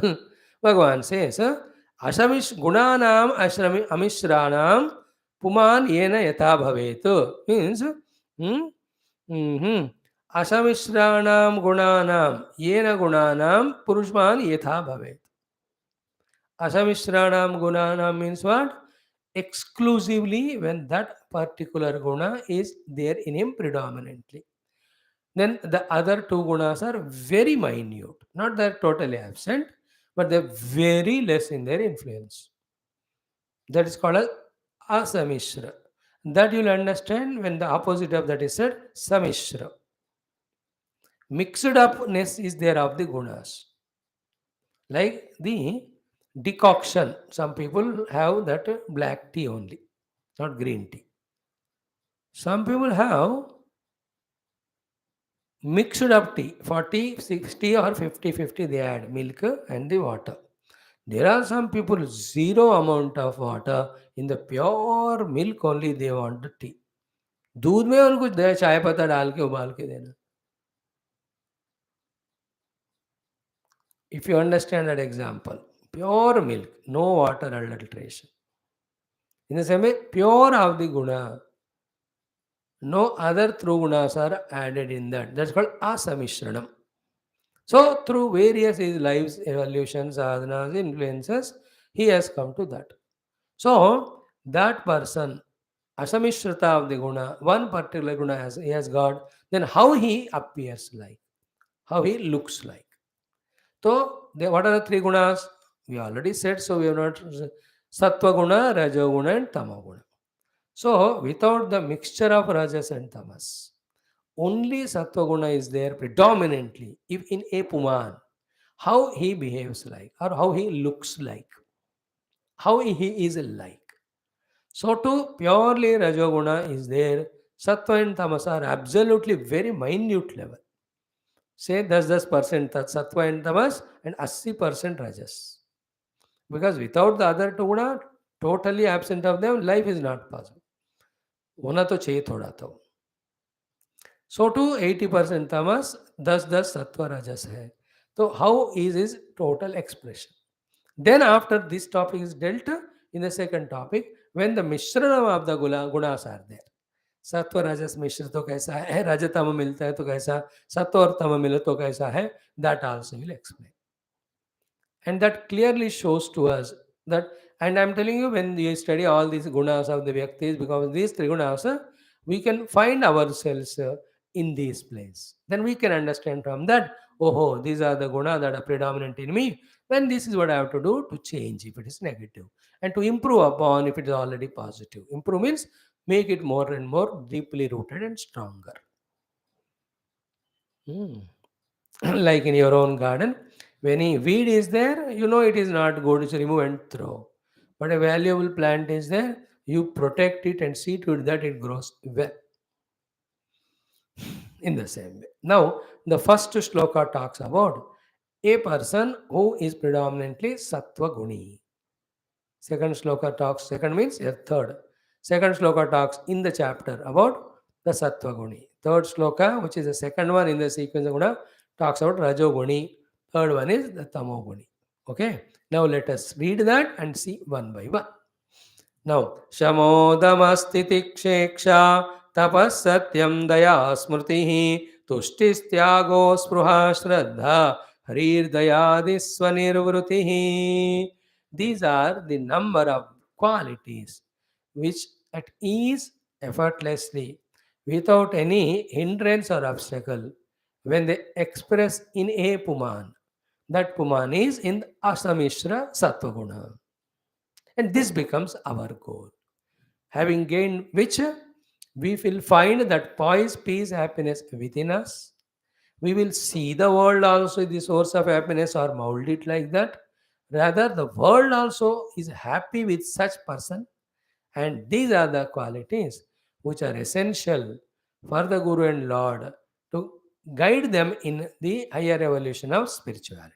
Bhagavan says, Ashamish gunanam ashrami amishranam puman yena yata bhavetu. Means, Ashamishranam gunanam yena gunanam purushman yatha bhavet. Asamishranam gunana means what? Exclusively when that particular guna is there in him predominantly. Then the other two gunas are very minute, not that totally absent, but they're very less in their influence. That is called as asamishra. That you'll understand when the opposite of that is said, samishra. Mixed upness is there of the gunas. Like the decoction. Some people have that black tea only, not green tea. Some people have mixed up tea, 40, 60 or 50, 50 they add milk and the water. There are some people, zero amount of water, in the pure milk only they want the tea. दूध में उनको चाय पत्ता डाल के उबाल के देना. If you understand that example, pure milk, no water adulteration. In the same way, pure of the guna, no other true gunas are added in that. That's called asamishranam. So, through various his life's evolutions, sadhanas, influences, he has come to that. So, that person, asamishrata of the guna, one particular guna he has got, then how he appears like, how he looks like. So, what are the three gunas? We already said, so we have not sattva guna, raja guna, and tama guna. So, without the mixture of rajas and tamas, only sattva guna is there predominantly. If in a puman, how he behaves like, or how he looks like, how he is like. So, to purely rajoguna is there, sattva and tamas are absolutely very minute level. Say 10% sattva and tamas and 80% rajas. Because without the other two guna, totally absent of them, life is not possible. होना तो चाहिए थोड़ा तो. So to 80% tamas, 10 sattva rajas hai. So how is his total expression? Then after this topic is dealt in the second topic, when the mishranam of the gunas are there. सत्व रजस मिश्र तो कैसा है, रजतम मिलता है तो कैसा, सत्व और तम मिले तो कैसा है, that also will explain. And that clearly shows to us that, and I'm telling you, when you study all these gunas of the Vyaktis, because these three gunas, we can find ourselves in this place. Then we can understand from that, oh, these are the gunas that are predominant in me. Then this is what I have to do to change if it is negative, and to improve upon if it is already positive. Improve means make it more and more deeply rooted and stronger. Hmm. Like in your own garden, when a weed is there, you know it is not good, it's remove and throw. But a valuable plant is there, you protect it and see to it that it grows well. In the same way. Now, the first shloka talks about a person who is predominantly sattva guni. Second shloka talks, second means a third. Second shloka talks in the chapter about the sattva guni. Third shloka, which is the second one in the sequence of guna, talks about rajo guni. Third one is the tamo guni. Okay. Now let us read that and see one by one. Now, Shamodamastitikshekša tapas satyam daya smritihi tuštistyago spruha shraddha harir dayadi swanirvrutihi. These are the number of qualities which at ease, effortlessly, without any hindrance or obstacle, when they express in a puman, that puman is in asamishra sattvaguna. And this becomes our goal. Having gained which, we will find that poise, peace, happiness within us. We will see the world also the source of happiness or mold it like that. Rather, the world also is happy with such person. And these are the qualities which are essential for the Guru and Lord to guide them in the higher evolution of spirituality.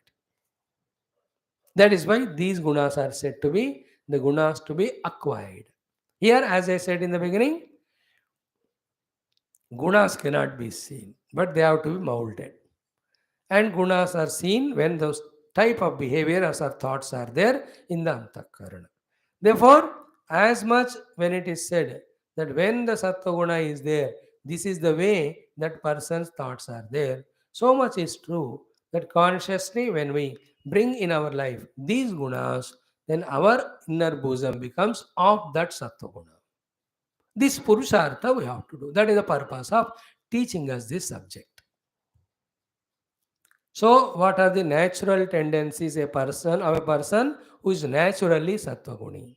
That is why these gunas are said to be the gunas to be acquired. Here, as I said in the beginning, gunas cannot be seen, but they have to be molded. And gunas are seen when those type of behaviors or thoughts are there in the antakarana. Therefore, as much when it is said that when the sattva guna is there, this is the way that person's thoughts are there, so much is true that consciously when we bring in our life these gunas, then our inner bosom becomes of that sattva guna. This purushartha we have to do. That is the purpose of teaching us this subject. So, what are the natural tendencies of a person who is naturally sattva guni?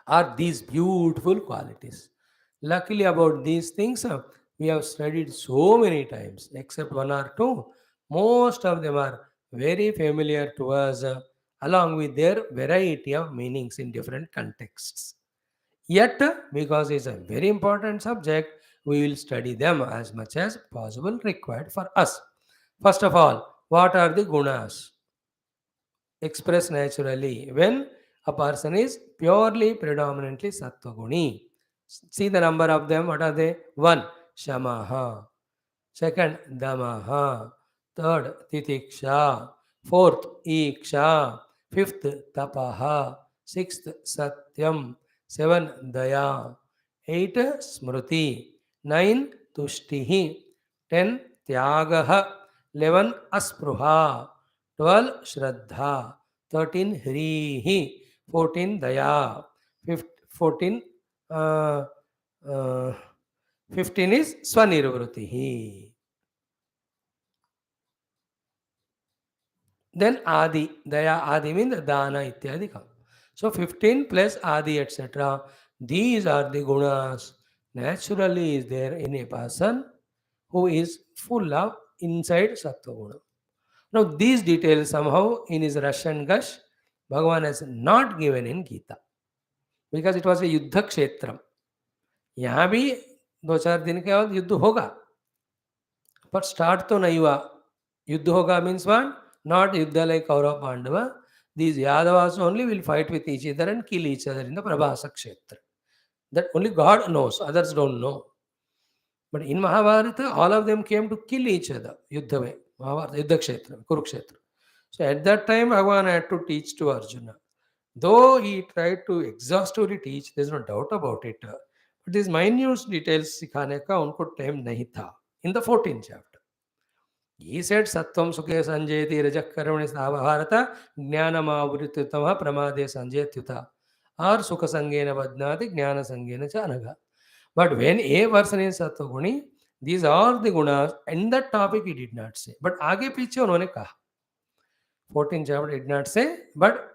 Are these beautiful qualities. Luckily, about these things, we have studied so many times, except one or two. Most of them are very familiar to us, along with their variety of meanings in different contexts. Yet, because it's a very important subject, we will study them as much as possible required for us. First of all, what are the gunas? express naturally when a person is purely predominantly sattva guni. See the number of them. What are they? One, shamaha. Second, damaha. Third, titiksha. Fourth, iksha. Fifth, tapaha. Sixth, satyam. Seven, daya. Eight, smriti. Nine, tushtihi. 10, tyagaha. 11, aspruha. 12, shraddha. 13, hrihi. 14, daya. 14, uh, uh, 15 is Swanirvrutihi. Then Adi. Daya Adi means Dana Ityadi come. So 15 plus Adi etc. These are the gunas naturally is there in a person who is full of inside Sattva Guna. Now these details somehow in his Russian gush Bhagavan has not given in Gita because it was a Yuddha Kshetram. यहाँ भी 2-4 दिन के बाद युद्ध होगा पर start तो नहीं हुआ युद्ध होगा means one not yuddha like Kaurava Pandava these Yadavas only will fight with each other and kill each other in the Prabhas Kshetra that only God knows others don't know but in Mahabharata all of them came to kill each other युद्ध में महाभारत युद्ध क्षेत्र Kurukshetra so at that time Bhagavan had to teach to Arjuna though he tried to exhaustively teach there is no doubt about it but this minute details सिखाने का उनको time नहीं था in the 14th chapter. He said, Sattvam Sukhe Sanjayati Rajakarmani Bharata Jnanamavritutama Pramade Sanjayatyuta or Sukha Sangena Vadnati Jnana Sangena Chanaga. But when a person is Sattva Guni, these are the gunas, and that topic he did not say. But आगे पीछे उन्होंने कहा 14th chapter did not say, but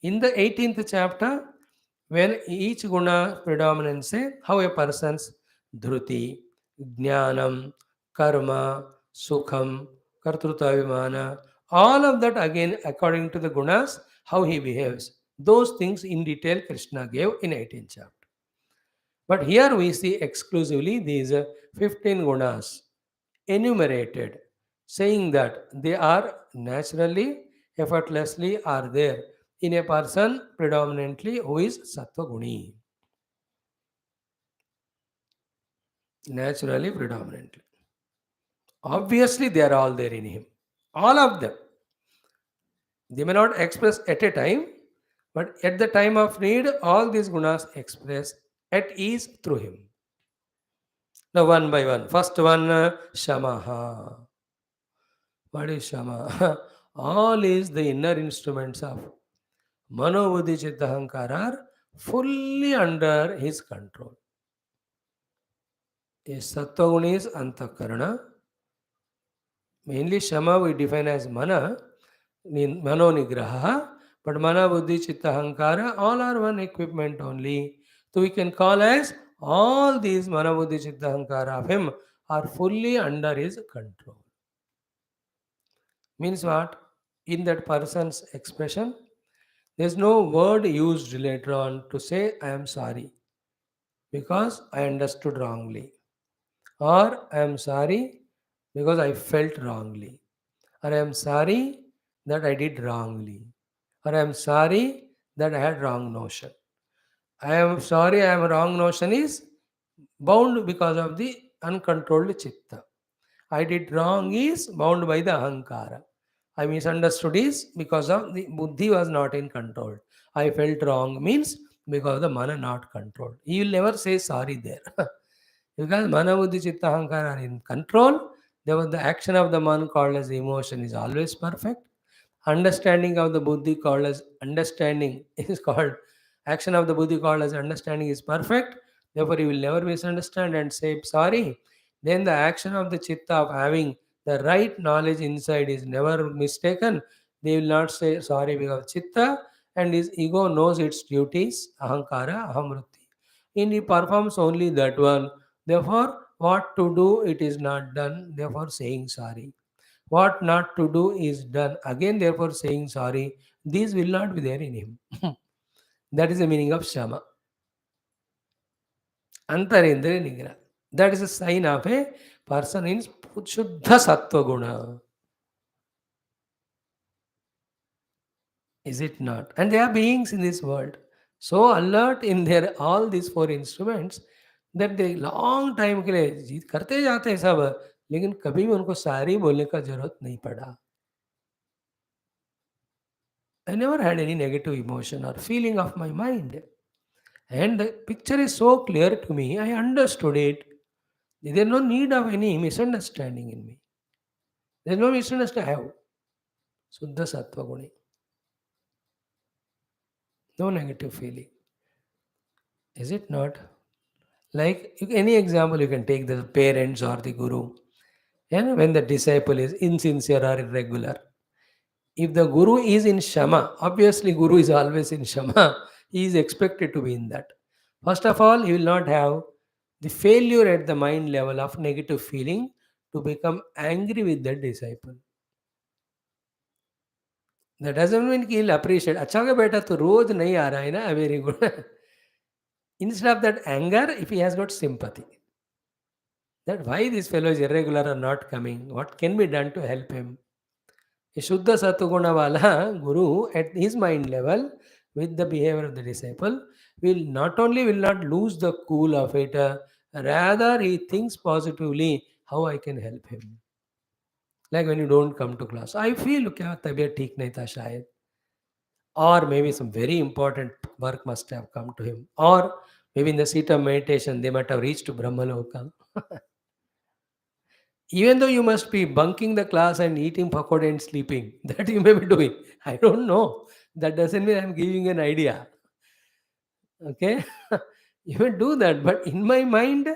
in the 18th chapter, when each guna predominance say how a person's dhruti, jnanam, karma, sukham, kartrutavimana, all of that again according to the gunas, how he behaves. Those things in detail Krishna gave in 18th chapter. But here we see exclusively these 15 gunas enumerated, saying that they are naturally, effortlessly are there in a person predominantly who is Sattva Guni. Naturally, predominantly. Obviously, they are all there in him. All of them. They may not express at a time, but at the time of need, all these gunas express at ease through him. Now, one by one. First one, Shamaha. What is Shama? All is the inner instruments of Mano Buddhi Chitta Ahankara are fully under his control. A Sattva is Antakarana. Mainly Shama we define as Mana, Mano Nigraha, but Mana Buddhi Chitta Ahankara all are one equipment only. So we can call as all these Mana Buddhi Chitta Ahankara of him are fully under his control. Means what? In that person's expression, there is no word used later on to say, I am sorry because I understood wrongly, or I am sorry because I felt wrongly, or I am sorry that I did wrongly, or I am sorry that I had wrong notion. I am sorry, I am wrong notion is bound because of the uncontrolled chitta. I did wrong is bound by the ahankara. I misunderstood is because of the buddhi was not in control. I felt wrong means because the mana not controlled. He will never say sorry there. Because mana buddhi chitta ahankara are in control. Therefore, the action of the man called as emotion is always perfect. Understanding of the buddhi called as understanding is called action of the buddhi called as understanding is perfect. Therefore, you will never misunderstand and say sorry. Then the action of the chitta of having the right knowledge inside is never mistaken. They will not say sorry because chitta and his ego knows its duties, ahankara, ahamruti. And he performs only that one. Therefore, what to do, it is not done. Therefore, saying sorry. What not to do is done. Again, therefore, saying sorry. These will not be there in him. That is the meaning of Shama. Antarendra Nigra. That is a sign of a person in Shuddha Sattva Guna. Is it not? And they are beings in this world, so alert in their all these four instruments that they long time के लिए जीत करते जाते हैं सब, लेकिन कभी भी उनको सारी बोलने का जरूरत नहीं पड़ा. I never had any negative emotion or feeling of my mind. And the picture is so clear to me, I understood it. There is no need of any misunderstanding in me. There is no misunderstanding. I have Suddha Sattva Guni. No negative feeling. Is it not? Like any example you can take, the parents or the guru. When the disciple is insincere or irregular. If the guru is in Shama, obviously guru is always in Shama. He is expected to be in that. First of all, he will not have the failure at the mind level of negative feeling to become angry with the disciple. That doesn't mean कि he'll appreciate. अच्छा का बेटा तो रोज नहीं आ रहा है ना, very good. Instead of that anger, if he has got sympathy, that why this fellow is irregular or not coming, what can be done to help him? A Shuddha Satuguna Vala Guru at his mind level with the behavior of the disciple will not lose the cool of it, rather he thinks positively how I can help him. Like when you don't come to class, I feel क्या तबीयत ठीक नहीं था शायद, or maybe some very important work must have come to him, or maybe in the seat of meditation they might have reached to Brahmaloka. Even though you must be bunking the class and eating pakoda and sleeping, that you may be doing. I don't know. That doesn't mean I'm giving an idea. Okay? You may do that, but in my mind,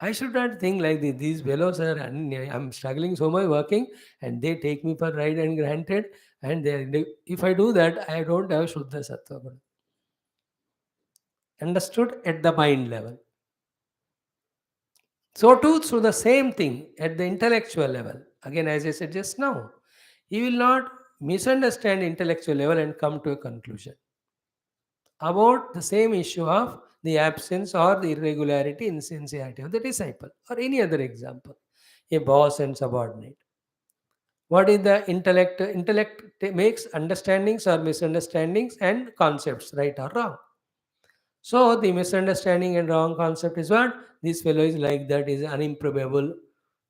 I should not think like this. These fellows are, I'm struggling so much working, and they take me for right and granted. And if I do that, I don't have Shuddha Sattva Guna. Understood at the mind level. So too, through the same thing at the intellectual level. Again, as I said just now, he will not misunderstand intellectual level and come to a conclusion about the same issue of the absence or the irregularity, insincerity of the disciple, or any other example, a boss and subordinate. What is the intellect? Intellect makes understandings or misunderstandings and concepts, right or wrong. So the misunderstanding and wrong concept is what? This fellow is like that, is unimprobable,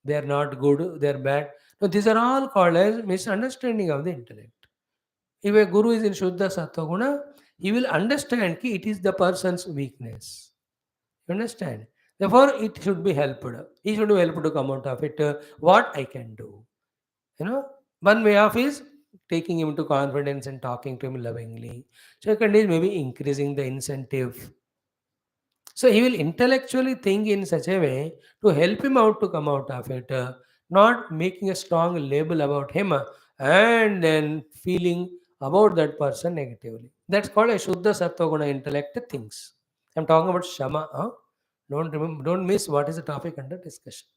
they are not good, they are bad. No, these are all called as misunderstanding of the intellect. If a guru is in Shuddha Sattva Guna, he will understand that it is the person's weakness. You understand? Therefore, it should be helped. He should be helped to come out of it. What I can do. You know, one way of is taking him into confidence and talking to him lovingly. Second is maybe increasing the incentive. So he will intellectually think in such a way to help him out to come out of it, not making a strong label about him, and then feeling about that person negatively. That's called a Shuddha Sattva Guna intellect things. I'm talking about Shama. Don't miss what is the topic under discussion.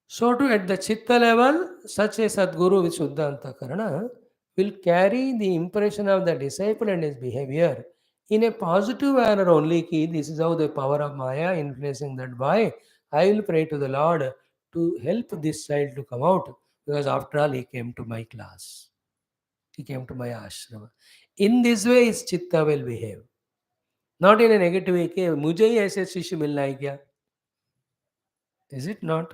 So too at the Chitta level, such a Sadguru with Shuddha Antakarana will carry the impression of the disciple and his behavior in a positive manner only. Ki, this is how the power of Maya influencing that boy. I will pray to the Lord to help this child to come out, because after all he came to my class. He came to my ashrama. In this way his Chitta will behave. Not in a negative way. कि मुझे ही ऐसे शिष्य मिलना है क्या? Is it not?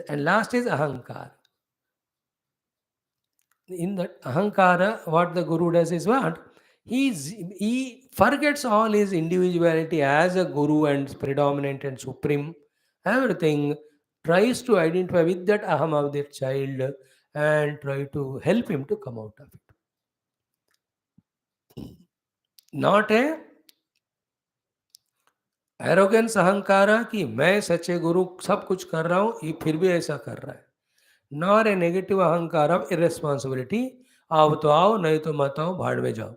And last is ahankar. In that ahankara, what the guru does is what? He forgets all his individuality as a guru and predominant and supreme. Everything tries to identify with that aham of that child and try to help him to come out of it. Not a arrogance अहंकारा कि मैं सच्चे गुरु सब कुछ कर रहा हूं, ये फिर भी ऐसा कर रहा है. नॉर ए नेगेटिव अहंकार ऑफ इरेस्पॉन्सिबिलिटी, आओ तो आओ नहीं तो मत आओ, भाड़ में जाओ.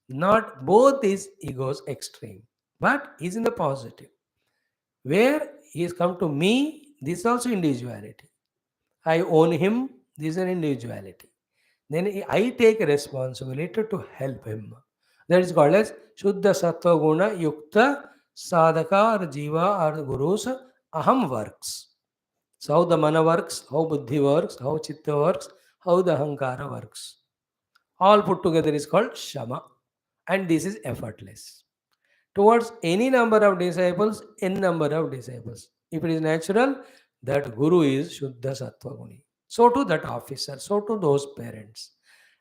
Not both these egos extreme, but he's in the positive. Where he has come to me, this is also individuality. I own him, this is an individuality. Then I take responsibility to help him. That is called as Shuddha Sattva Guna Yukta Sadhaka or Jiva or Guru's Aham works. So how the mana works, how buddhi works, how chitta works, how the ahankara works. All put together is called shama. And this is effortless. Towards any number of disciples, n number of disciples. If it is natural, that guru is Shuddha Sattva Guni. So to that officer, so to those parents.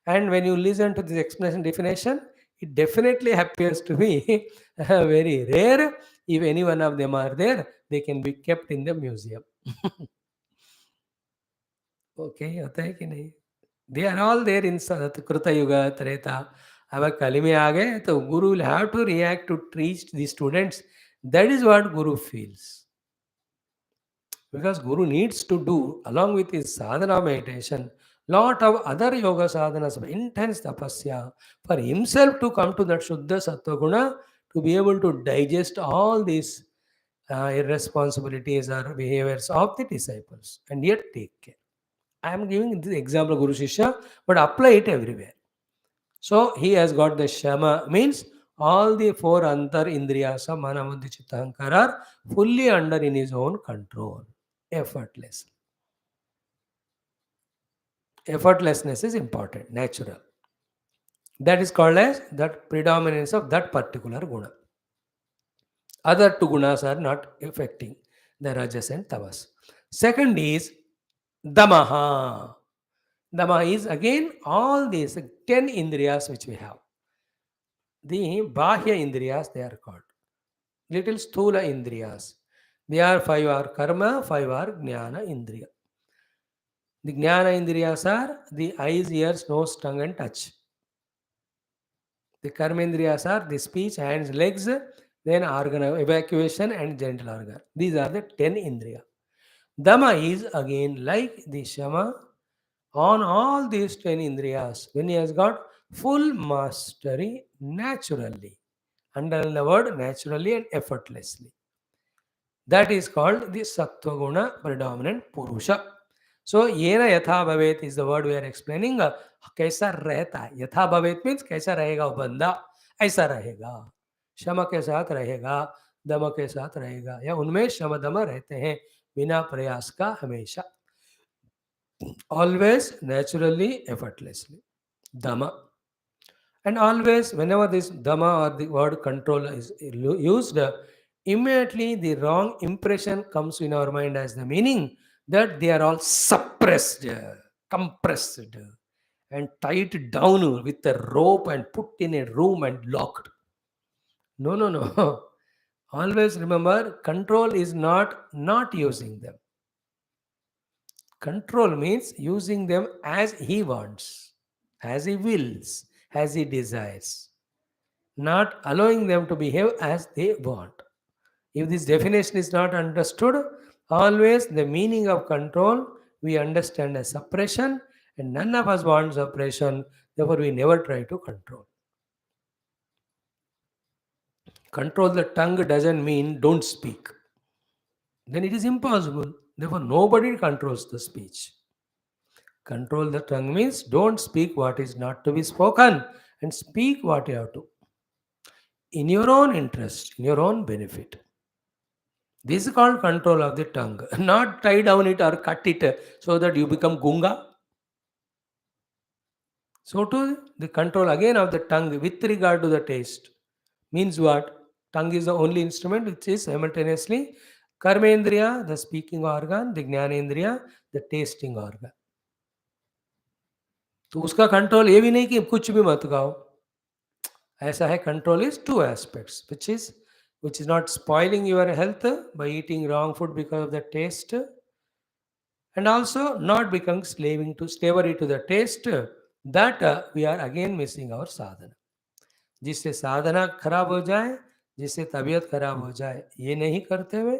And when you listen to this explanation definition, it definitely appears to be very rare. If any one of them are there, they can be kept in the museum. Okay, होता है कि नहीं? They are all there in Kruta Yuga, Treta. अब कली में आ गए तो Guru will have to react to teach the students. That is what Guru feels. Because Guru needs to do, along with his sadhana meditation, lot of other yoga sadhanas of intense tapasya for himself to come to that Shuddha Sattva Guna, to be able to digest all these irresponsibilities or behaviors of the disciples and yet take care. I am giving this example of Guru Shishya, but apply it everywhere. So he has got the Shama, means all the four Antar Indriyasa, Mana, Buddhi, Chitta, Ahankara are fully under in his own control. Effortless. Effortlessness is important, natural. That is called as that predominance of that particular guna. Other two gunas are not affecting the rajas and tamas. Second is damaha. Damaha is again all these 10 indriyas which we have. The bahya indriyas they are called. Little sthula indriyas. They are 5 are karma, 5 are jnana indriya. The jnana indriyas are the eyes, ears, nose, tongue and touch. The karmendriyas are the speech, hands, legs, then organ evacuation and genital organ. These are the 10 indriya. Dhamma is again like the Shama on all these 10 indriyas when he has got full mastery naturally. Underline the word naturally and effortlessly. That is called the Sattva Guna predominant Purusha. So, yena yatha bhavet is the word we are explaining. कैसा रहता है, यथा भवेत means कैसा रहेगा वो बंदा, ऐसा रहेगा, क्षमा के साथ रहेगा, दम के साथ रहेगा, या उनमें शम दम रहते हैं बिना प्रयास का हमेशा. Always naturally, effortlessly. Dama. And always, whenever this dhamma or the word control is used, immediately the wrong impression comes in our mind as the meaning that they are all suppressed, compressed, and tied down with a rope and put in a room and locked. No, no, no. Always remember, control is not using them. Control means using them as he wants, as he wills, as he desires, not allowing them to behave as they want. If this definition is not understood, always the meaning of control we understand as suppression, and none of us want suppression, therefore we never try to control. Control the tongue doesn't mean don't speak. Then it is impossible. Therefore, nobody controls the speech. Control the tongue means don't speak what is not to be spoken and speak what you have to. In your own interest, in your own benefit. This is called control of the tongue. Not tie down it or cut it so that you become gunga. So to the control again of the tongue with regard to the taste means what? Tongue is the only instrument which is simultaneously karmendriya, the speaking organ, the jnanendriya, the tasting organ. तो उसका control ये भी नहीं कि कुछ भी मत खाओ. ऐसा है, control is two aspects, which is not spoiling your health by eating wrong food because of the taste, and also not becoming slavery to the taste, that we are again missing our sadhana. जिससे साधना खराब हो जाए, जिससे तबीयत खराब हो जाए, ये नहीं करते हुए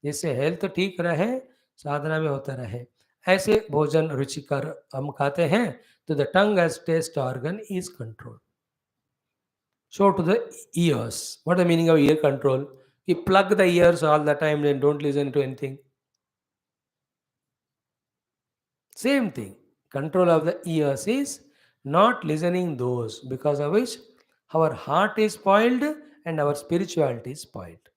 जिससे हेल्थ ठीक रहे, साधना में होता रहे, ऐसे भोजन रुचिकर हम खाते हैं, तो the tongue as taste organ is control. So to the ears. What is the meaning of ear control? You plug the ears all the time and don't listen to anything. Same thing. Control of the ears is not listening those because of which our heart is spoiled and our spirituality is spoiled.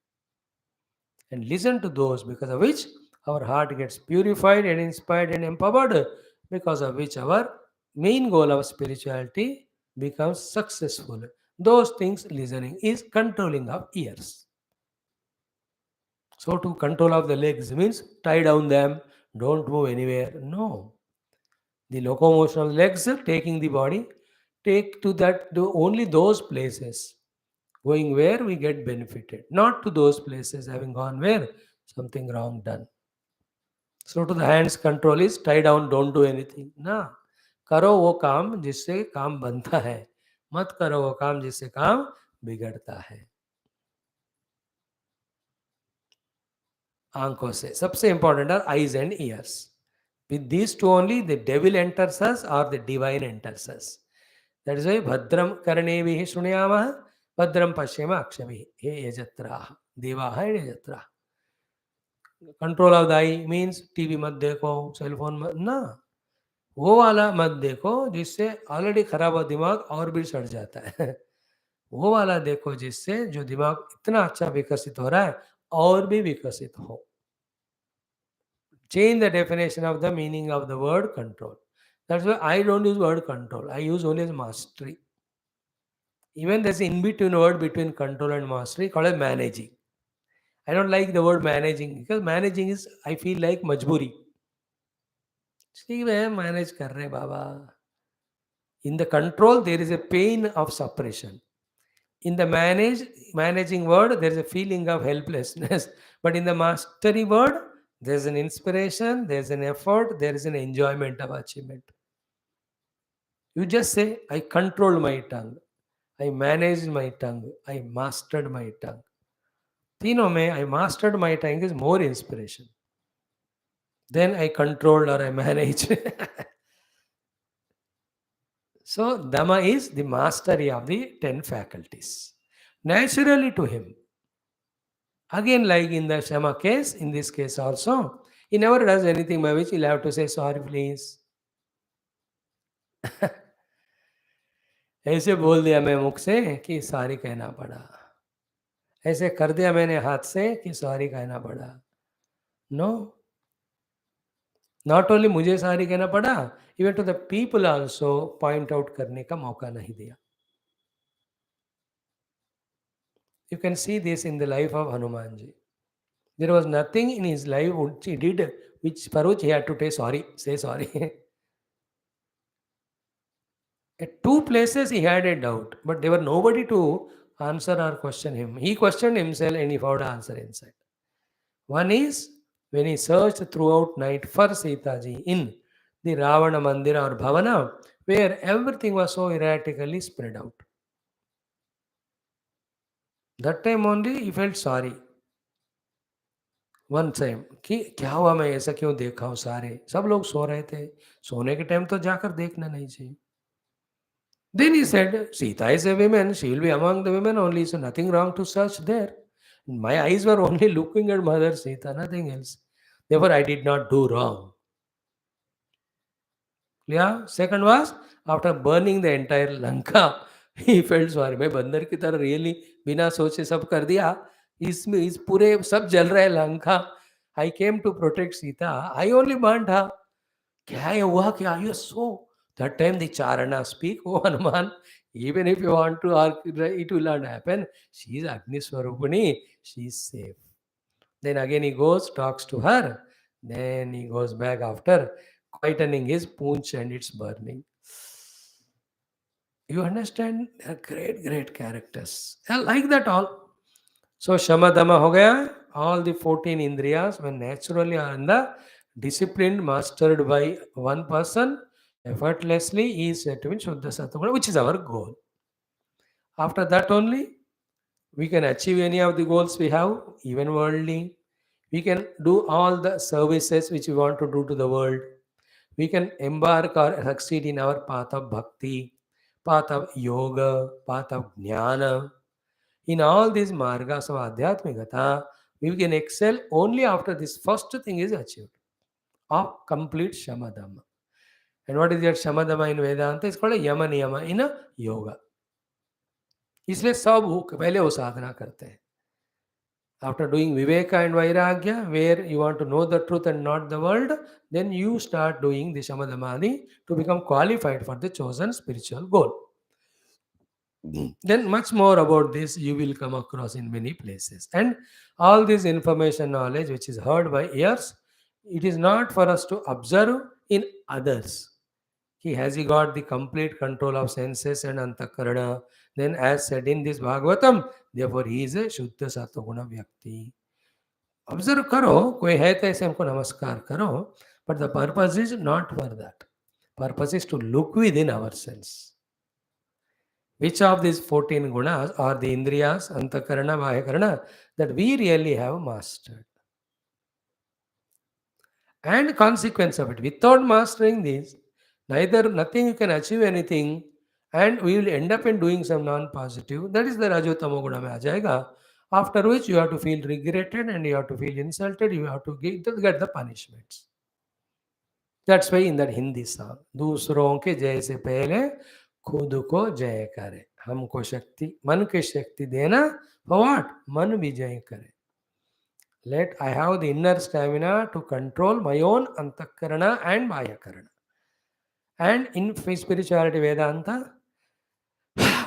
And listen to those because of which our heart gets purified and inspired and empowered, because of which our main goal of spirituality becomes successful. Those things listening is controlling of ears. So to control of the legs means tie down them, don't move anywhere. No. The locomotion of legs taking the body, take to that to only those places going where we get benefited, not to those places having gone where something wrong done. So to the hands control is tie down, don't do anything. ना करो वो काम जिससे काम बनता है, मत करो वो काम जिससे काम बिगड़ता है. आंखों से सबसे important are eyes and ears. With these two only, the devil enters us or the divine enters us. That is why Bhadram Karnevihi Shunyamaha, Bhadram Pashyama Akshavihi. He Yajatraha. Devaha and Yajatraha. Control of the eye means TV मत देखो, cell phone मत ना, वो वाला मत देखो जिससे already खराब हुआ दिमाग और भी सड़ जाता है. वो वाला देखो जिससे जो दिमाग इतना अच्छा विकसित हो रहा है और भी विकसित हो. Change the definition of the meaning of the word control. That's why I don't use word control. I use only as mastery. Even there's an in-between word between control and mastery called as managing. I don't like the word managing because managing is, I feel like majburi. ठीक है manage कर रहे बाबा. In the control there is a pain of suppression. In the managing word there is a feeling of helplessness. But in the mastery word there is an inspiration, there is an effort, there is an enjoyment of achievement. You just say, I controlled my tongue, I managed my tongue, I mastered my tongue. तीनों में I mastered my tongue is more inspiration. Then I controlled or I managed. So Dhamma is the mastery of the 10 faculties. Naturally to him. Again, like in the Shama case, in this case also, he never does anything by which he'll have to say, sorry please. ऐसे बोल दिया मैं मुख से कि sorry कहना पड़ा, ऐसे कर दिया मैंने हाथ से कि सॉरी कहना पड़ा. नो, नॉट ओनली मुझे सॉरी कहना पड़ा, even to the people also point out करने का मौका नहीं दिया. You can see this in the life of Hanuman ji. There was nothing in his life which he did which for which he had to say sorry. At two places he had a doubt, but there were nobody to answer or question him. He questioned himself and he found an answer inside. One is when he searched throughout night for Sita ji in the Ravana Mandira or Bhavana, where everything was so erratically spread out. That time only he felt sorry. One time कि क्या हुआ, मैं ऐसा क्यों देखा हूँ, सारे सब लोग सो रहे थे, सोने के टाइम तो जाकर देखना नहीं चाहिए. Then he said, Sita is a woman, she will be among the women only, so nothing wrong to search there. My eyes were only looking at Mother Sita, nothing else. Therefore, I did not do wrong. Yeah. Second was, after burning the entire Lanka, he felt sorry. मैं बंदर की तरह really बिना सोचे सब कर दिया. इसमें इस पूरे सब जल रहा है Lanka. I came to protect Sita. I only burned her. क्या ये हुआ क्या? You so. That time the Charana speak, oh Hanuman, even if you want to argue, it will not happen. She is Agni Swarupani, she is safe. Then again he goes, talks to her. Then he goes back after quietening his poonch and it's burning. You understand? They are great, great characters. I like that all. So Shamadama ho gaya. All the 14 indriyas when naturally are in the disciplined, mastered by one person, effortlessly is said to be Shuddha Sattva, which is our goal. After that only, we can achieve any of the goals we have, even worldly. We can do all the services which we want to do to the world. We can embark or succeed in our path of bhakti, path of yoga, path of jnana. In all these margas of adhyatmikata, we can excel only after this first thing is achieved, of complete shamadama. And what is that shamadama in Vedanta? It's called a yama niyama in a yoga. इसलिए सब पहले वो साधना करते हैं. After doing Viveka and Vairagya, where you want to know the truth and not the world, then you start doing the Shamadhamani to become qualified for the chosen spiritual goal. Then much more about this you will come across in many places. And all this information knowledge which is heard by ears, it is not for us to observe in others. He got the complete control of senses and antakarana. Then as said in this Bhagavatam, therefore he is a Shuddha Sattva Vyakti. Observe करो कोई है तो ऐसे हमको नमस्कार करो but the purpose is not for that purpose is to look within our selves which of these 14 gunas or the indriyas antakarana bahayakarana that we really have mastered and consequence of it without mastering this neither nothing you can achieve anything and we will end up in doing some non-positive that is the rajotamo guna mein aa jayega after which you have to feel regretted and you have to feel insulted you have to get the punishments. That's why in that Hindi song, दूसरों के जय से पहले खुद को जय करे हमको शक्ति मन की शक्ति देना for what मन विजय करे. Let I have the inner stamina to control my own antakarana and bayakarana. And in spirituality Vedanta,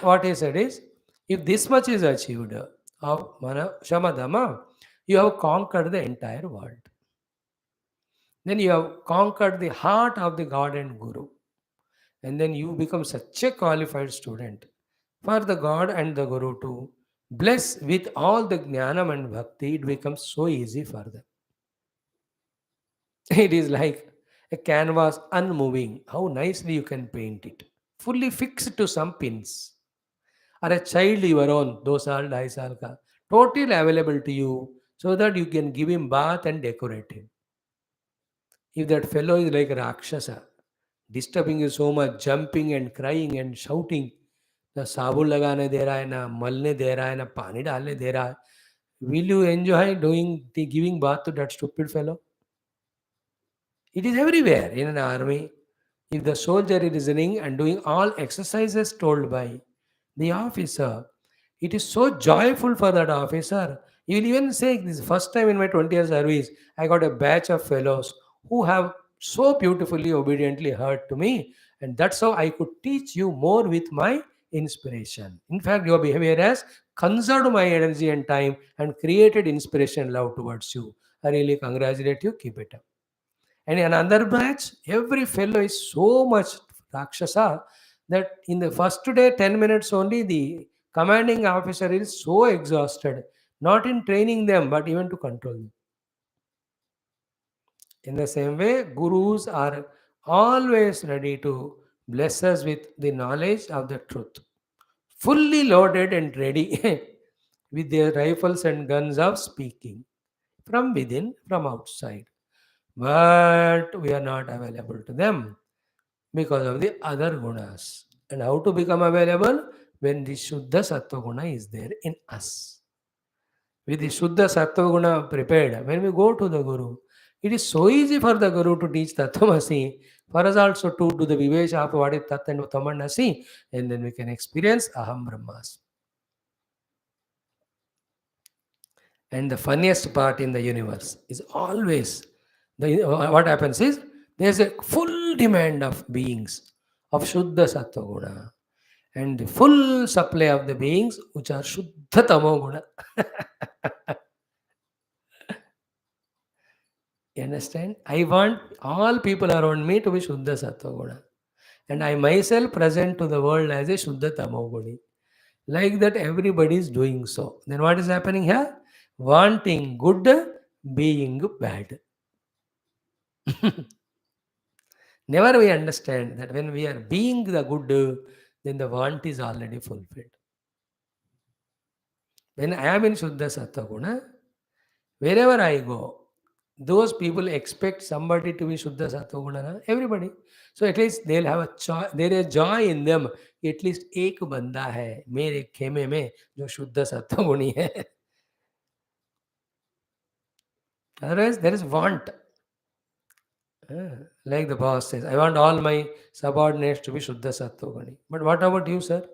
what he said is, if this much is achieved of mana shamadama, you have conquered the entire world. Then you have conquered the heart of the God and Guru. And then you become such a qualified student for the God and the Guru to bless with all the jnanam and bhakti. It becomes so easy for them. It is like a canvas unmoving. How nicely you can paint it. Fully fixed to some pins. Or a child your own, 2 saal, 2.5 saal ka, totally available to you so that you can give him bath and decorate him. If that fellow is like Rakshasa, disturbing you so much, jumping and crying and shouting, ना साबुन लगाने दे रहा है ना मलने दे रहा है ना पानी डालने दे रहा है, will you enjoy doing the giving bath to that stupid fellow? It is everywhere in an army. If the soldier is running and doing all exercises told by the officer, it is so joyful for that officer. He will even say, this is the first time in my 20 years service, I got a batch of fellows who have so beautifully, obediently heard to me. And that's how I could teach you more with my inspiration. In fact, your behavior has conserved my energy and time and created inspiration and love towards you. I really congratulate you. Keep it up. And in another batch, every fellow is so much Rakshasa that in the first day, 10 minutes only, the commanding officer is so exhausted, not in training them, but even to control them. In the same way, gurus are always ready to bless us with the knowledge of the truth, fully loaded and ready with their rifles and guns of speaking from within, from outside. But we are not available to them because of the other gunas. And how to become available? When the Shuddha Sattva Guna is there in us. With the Shuddha Sattva Guna prepared, when we go to the Guru, it is so easy for the Guru to teach Tattvamasi, for us also to do the Vivesha of what is Tat and Uttamannasi, and then we can experience Aham Brahmas. And the funniest part in the universe is always what happens is there's a full demand of beings of Shuddha Sattva Guna and the full supply of the beings which are Shuddha Tamo Guna. You understand? I want all people around me to be Shuddha Sattva Guna. And I myself present to the world as a Shuddha Tamo Guni. Like that, everybody is doing so. Then what is happening here? Wanting good, being bad. Never we understand that when we are being the good, then the want is already fulfilled. When I am in Shuddha Sattva Guna, wherever I go, those people expect somebody to be Shuddha Sattva Guna, na? Everybody. So at least they'll have a joy, there is joy in them. At least एक बंदा है मेरे खेमे में जो शुद्ध सत्व गुणी है. Otherwise, there is want. Like the boss says, I want all my subordinates to be Shuddha Sattva Guni. But what about you, sir?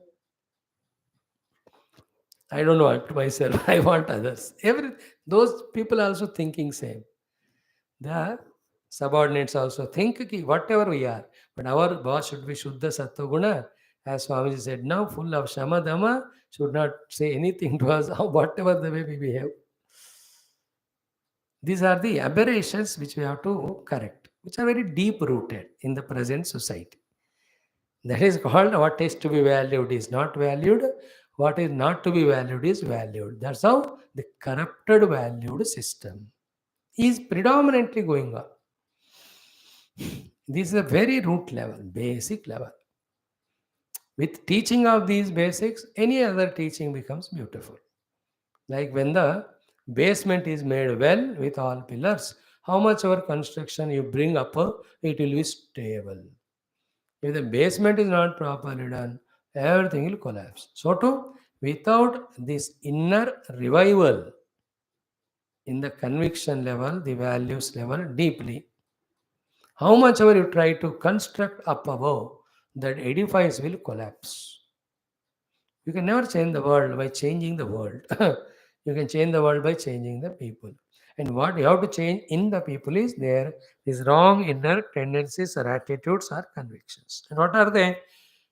I don't want myself. I want others. Those people also thinking same. The subordinates also think ki whatever we are, but our boss should be Shuddha Sattva Guna. As Swamiji said, now full of Shama Dhamma, should not say anything to us, whatever the way we behave. These are the aberrations which we have to correct, which are very deep rooted in the present society. That is called what is to be valued is not valued, what is not to be valued is valued. That's how the corrupted valued system is predominantly going on. This is a very root level, basic level. With teaching of these basics, any other teaching becomes beautiful. Like when the basement is made well with all pillars, how much our construction you bring up, it will be stable. If the basement is not properly done, everything will collapse. So too, without this inner revival in the conviction level, the values level deeply, how much ever you try to construct up above, that edifice will collapse. You can never change the world by changing the world. You can change the world by changing the people. And what you have to change in the people is there is wrong inner tendencies or attitudes or convictions. And what are they?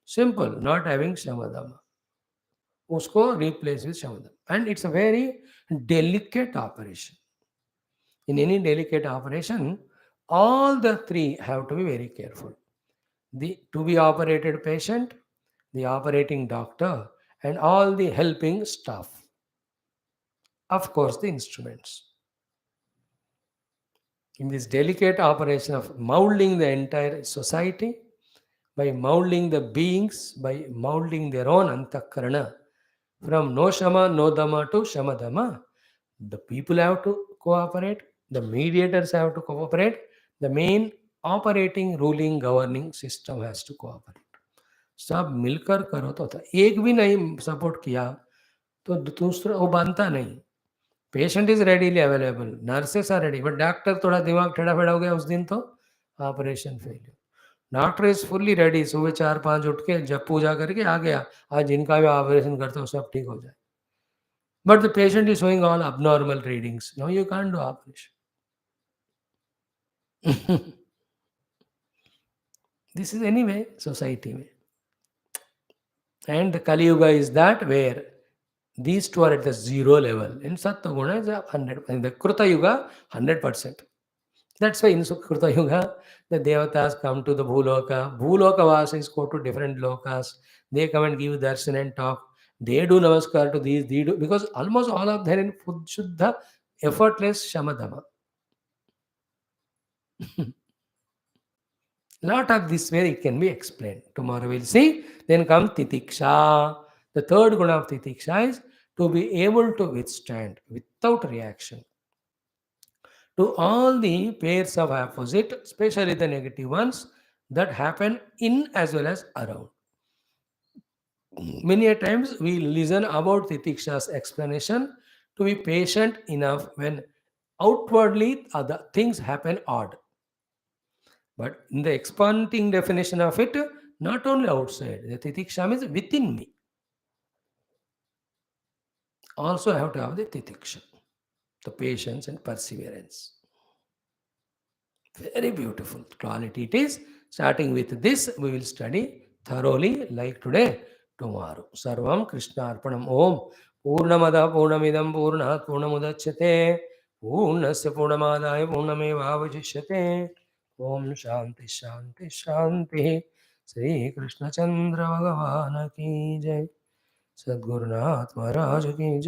Simple, not having shamadama. Usko replace with shamadama. And it's a very delicate operation. In any delicate operation, all the three have to be very careful. The to be operated patient, the operating doctor, and all the helping staff. Of course, the instruments. In this delicate operation of molding the entire society, by molding the beings, by molding their own antakarana, from no shama, no dhamma to shama dhamma, the people have to cooperate, the mediators have to cooperate, the main operating, ruling, governing system has to cooperate. सब मिलकर करो तो होता एक भी नहीं support किया तो दूसरा वो बनता नहीं patient is readily available nurses are ready but doctor थोड़ा दिमाग टेढ़ा फेढ़ा हो गया उस दिन तो operation fail doctor is fully ready सुबह 4-5 उठ के जब पूजा करके आ गया आज जिनका भी ऑपरेशन करते हो सब ठीक हो जाए but the patient is showing all abnormal readings no you can't do operation. This is anyway society way. And the Kali Yuga is that where these two are at the zero level. In Sattva Guna is 100%. In the Kruta Yuga, 100%. That's why in Kruta Yuga, the Devatas come to the Bhuloka. Bhuloka Vasis go to different lokas. They come and give darshan and talk. They do namaskar to these. They do, because almost all of them in Shuddha, effortless Shamadama. Lot of this way it can be explained. Tomorrow we'll see. Then come Titiksha. The third guna of Titiksha is to be able to withstand without reaction to all the pairs of opposite, especially the negative ones that happen in as well as around. Many a times we listen about Titiksha's explanation to be patient enough when outwardly other things happen odd. But in the expanding definition of it, not only outside, the Titiksha means within me. Also, I have to have the Titiksha, the patience and perseverance. Very beautiful quality it is. Starting with this, we will study thoroughly like today, tomorrow. Sarvam Krishna Arpanam Om Purnamada Purnamidam Purnat Purnamudachyate Purnasya Purnamadaya Purnamevavajishyate Om Shanti Shanti Shanti Sri Krishna Chandra Bhagavan ki Jai Sadgurunath Maharaj ki Jai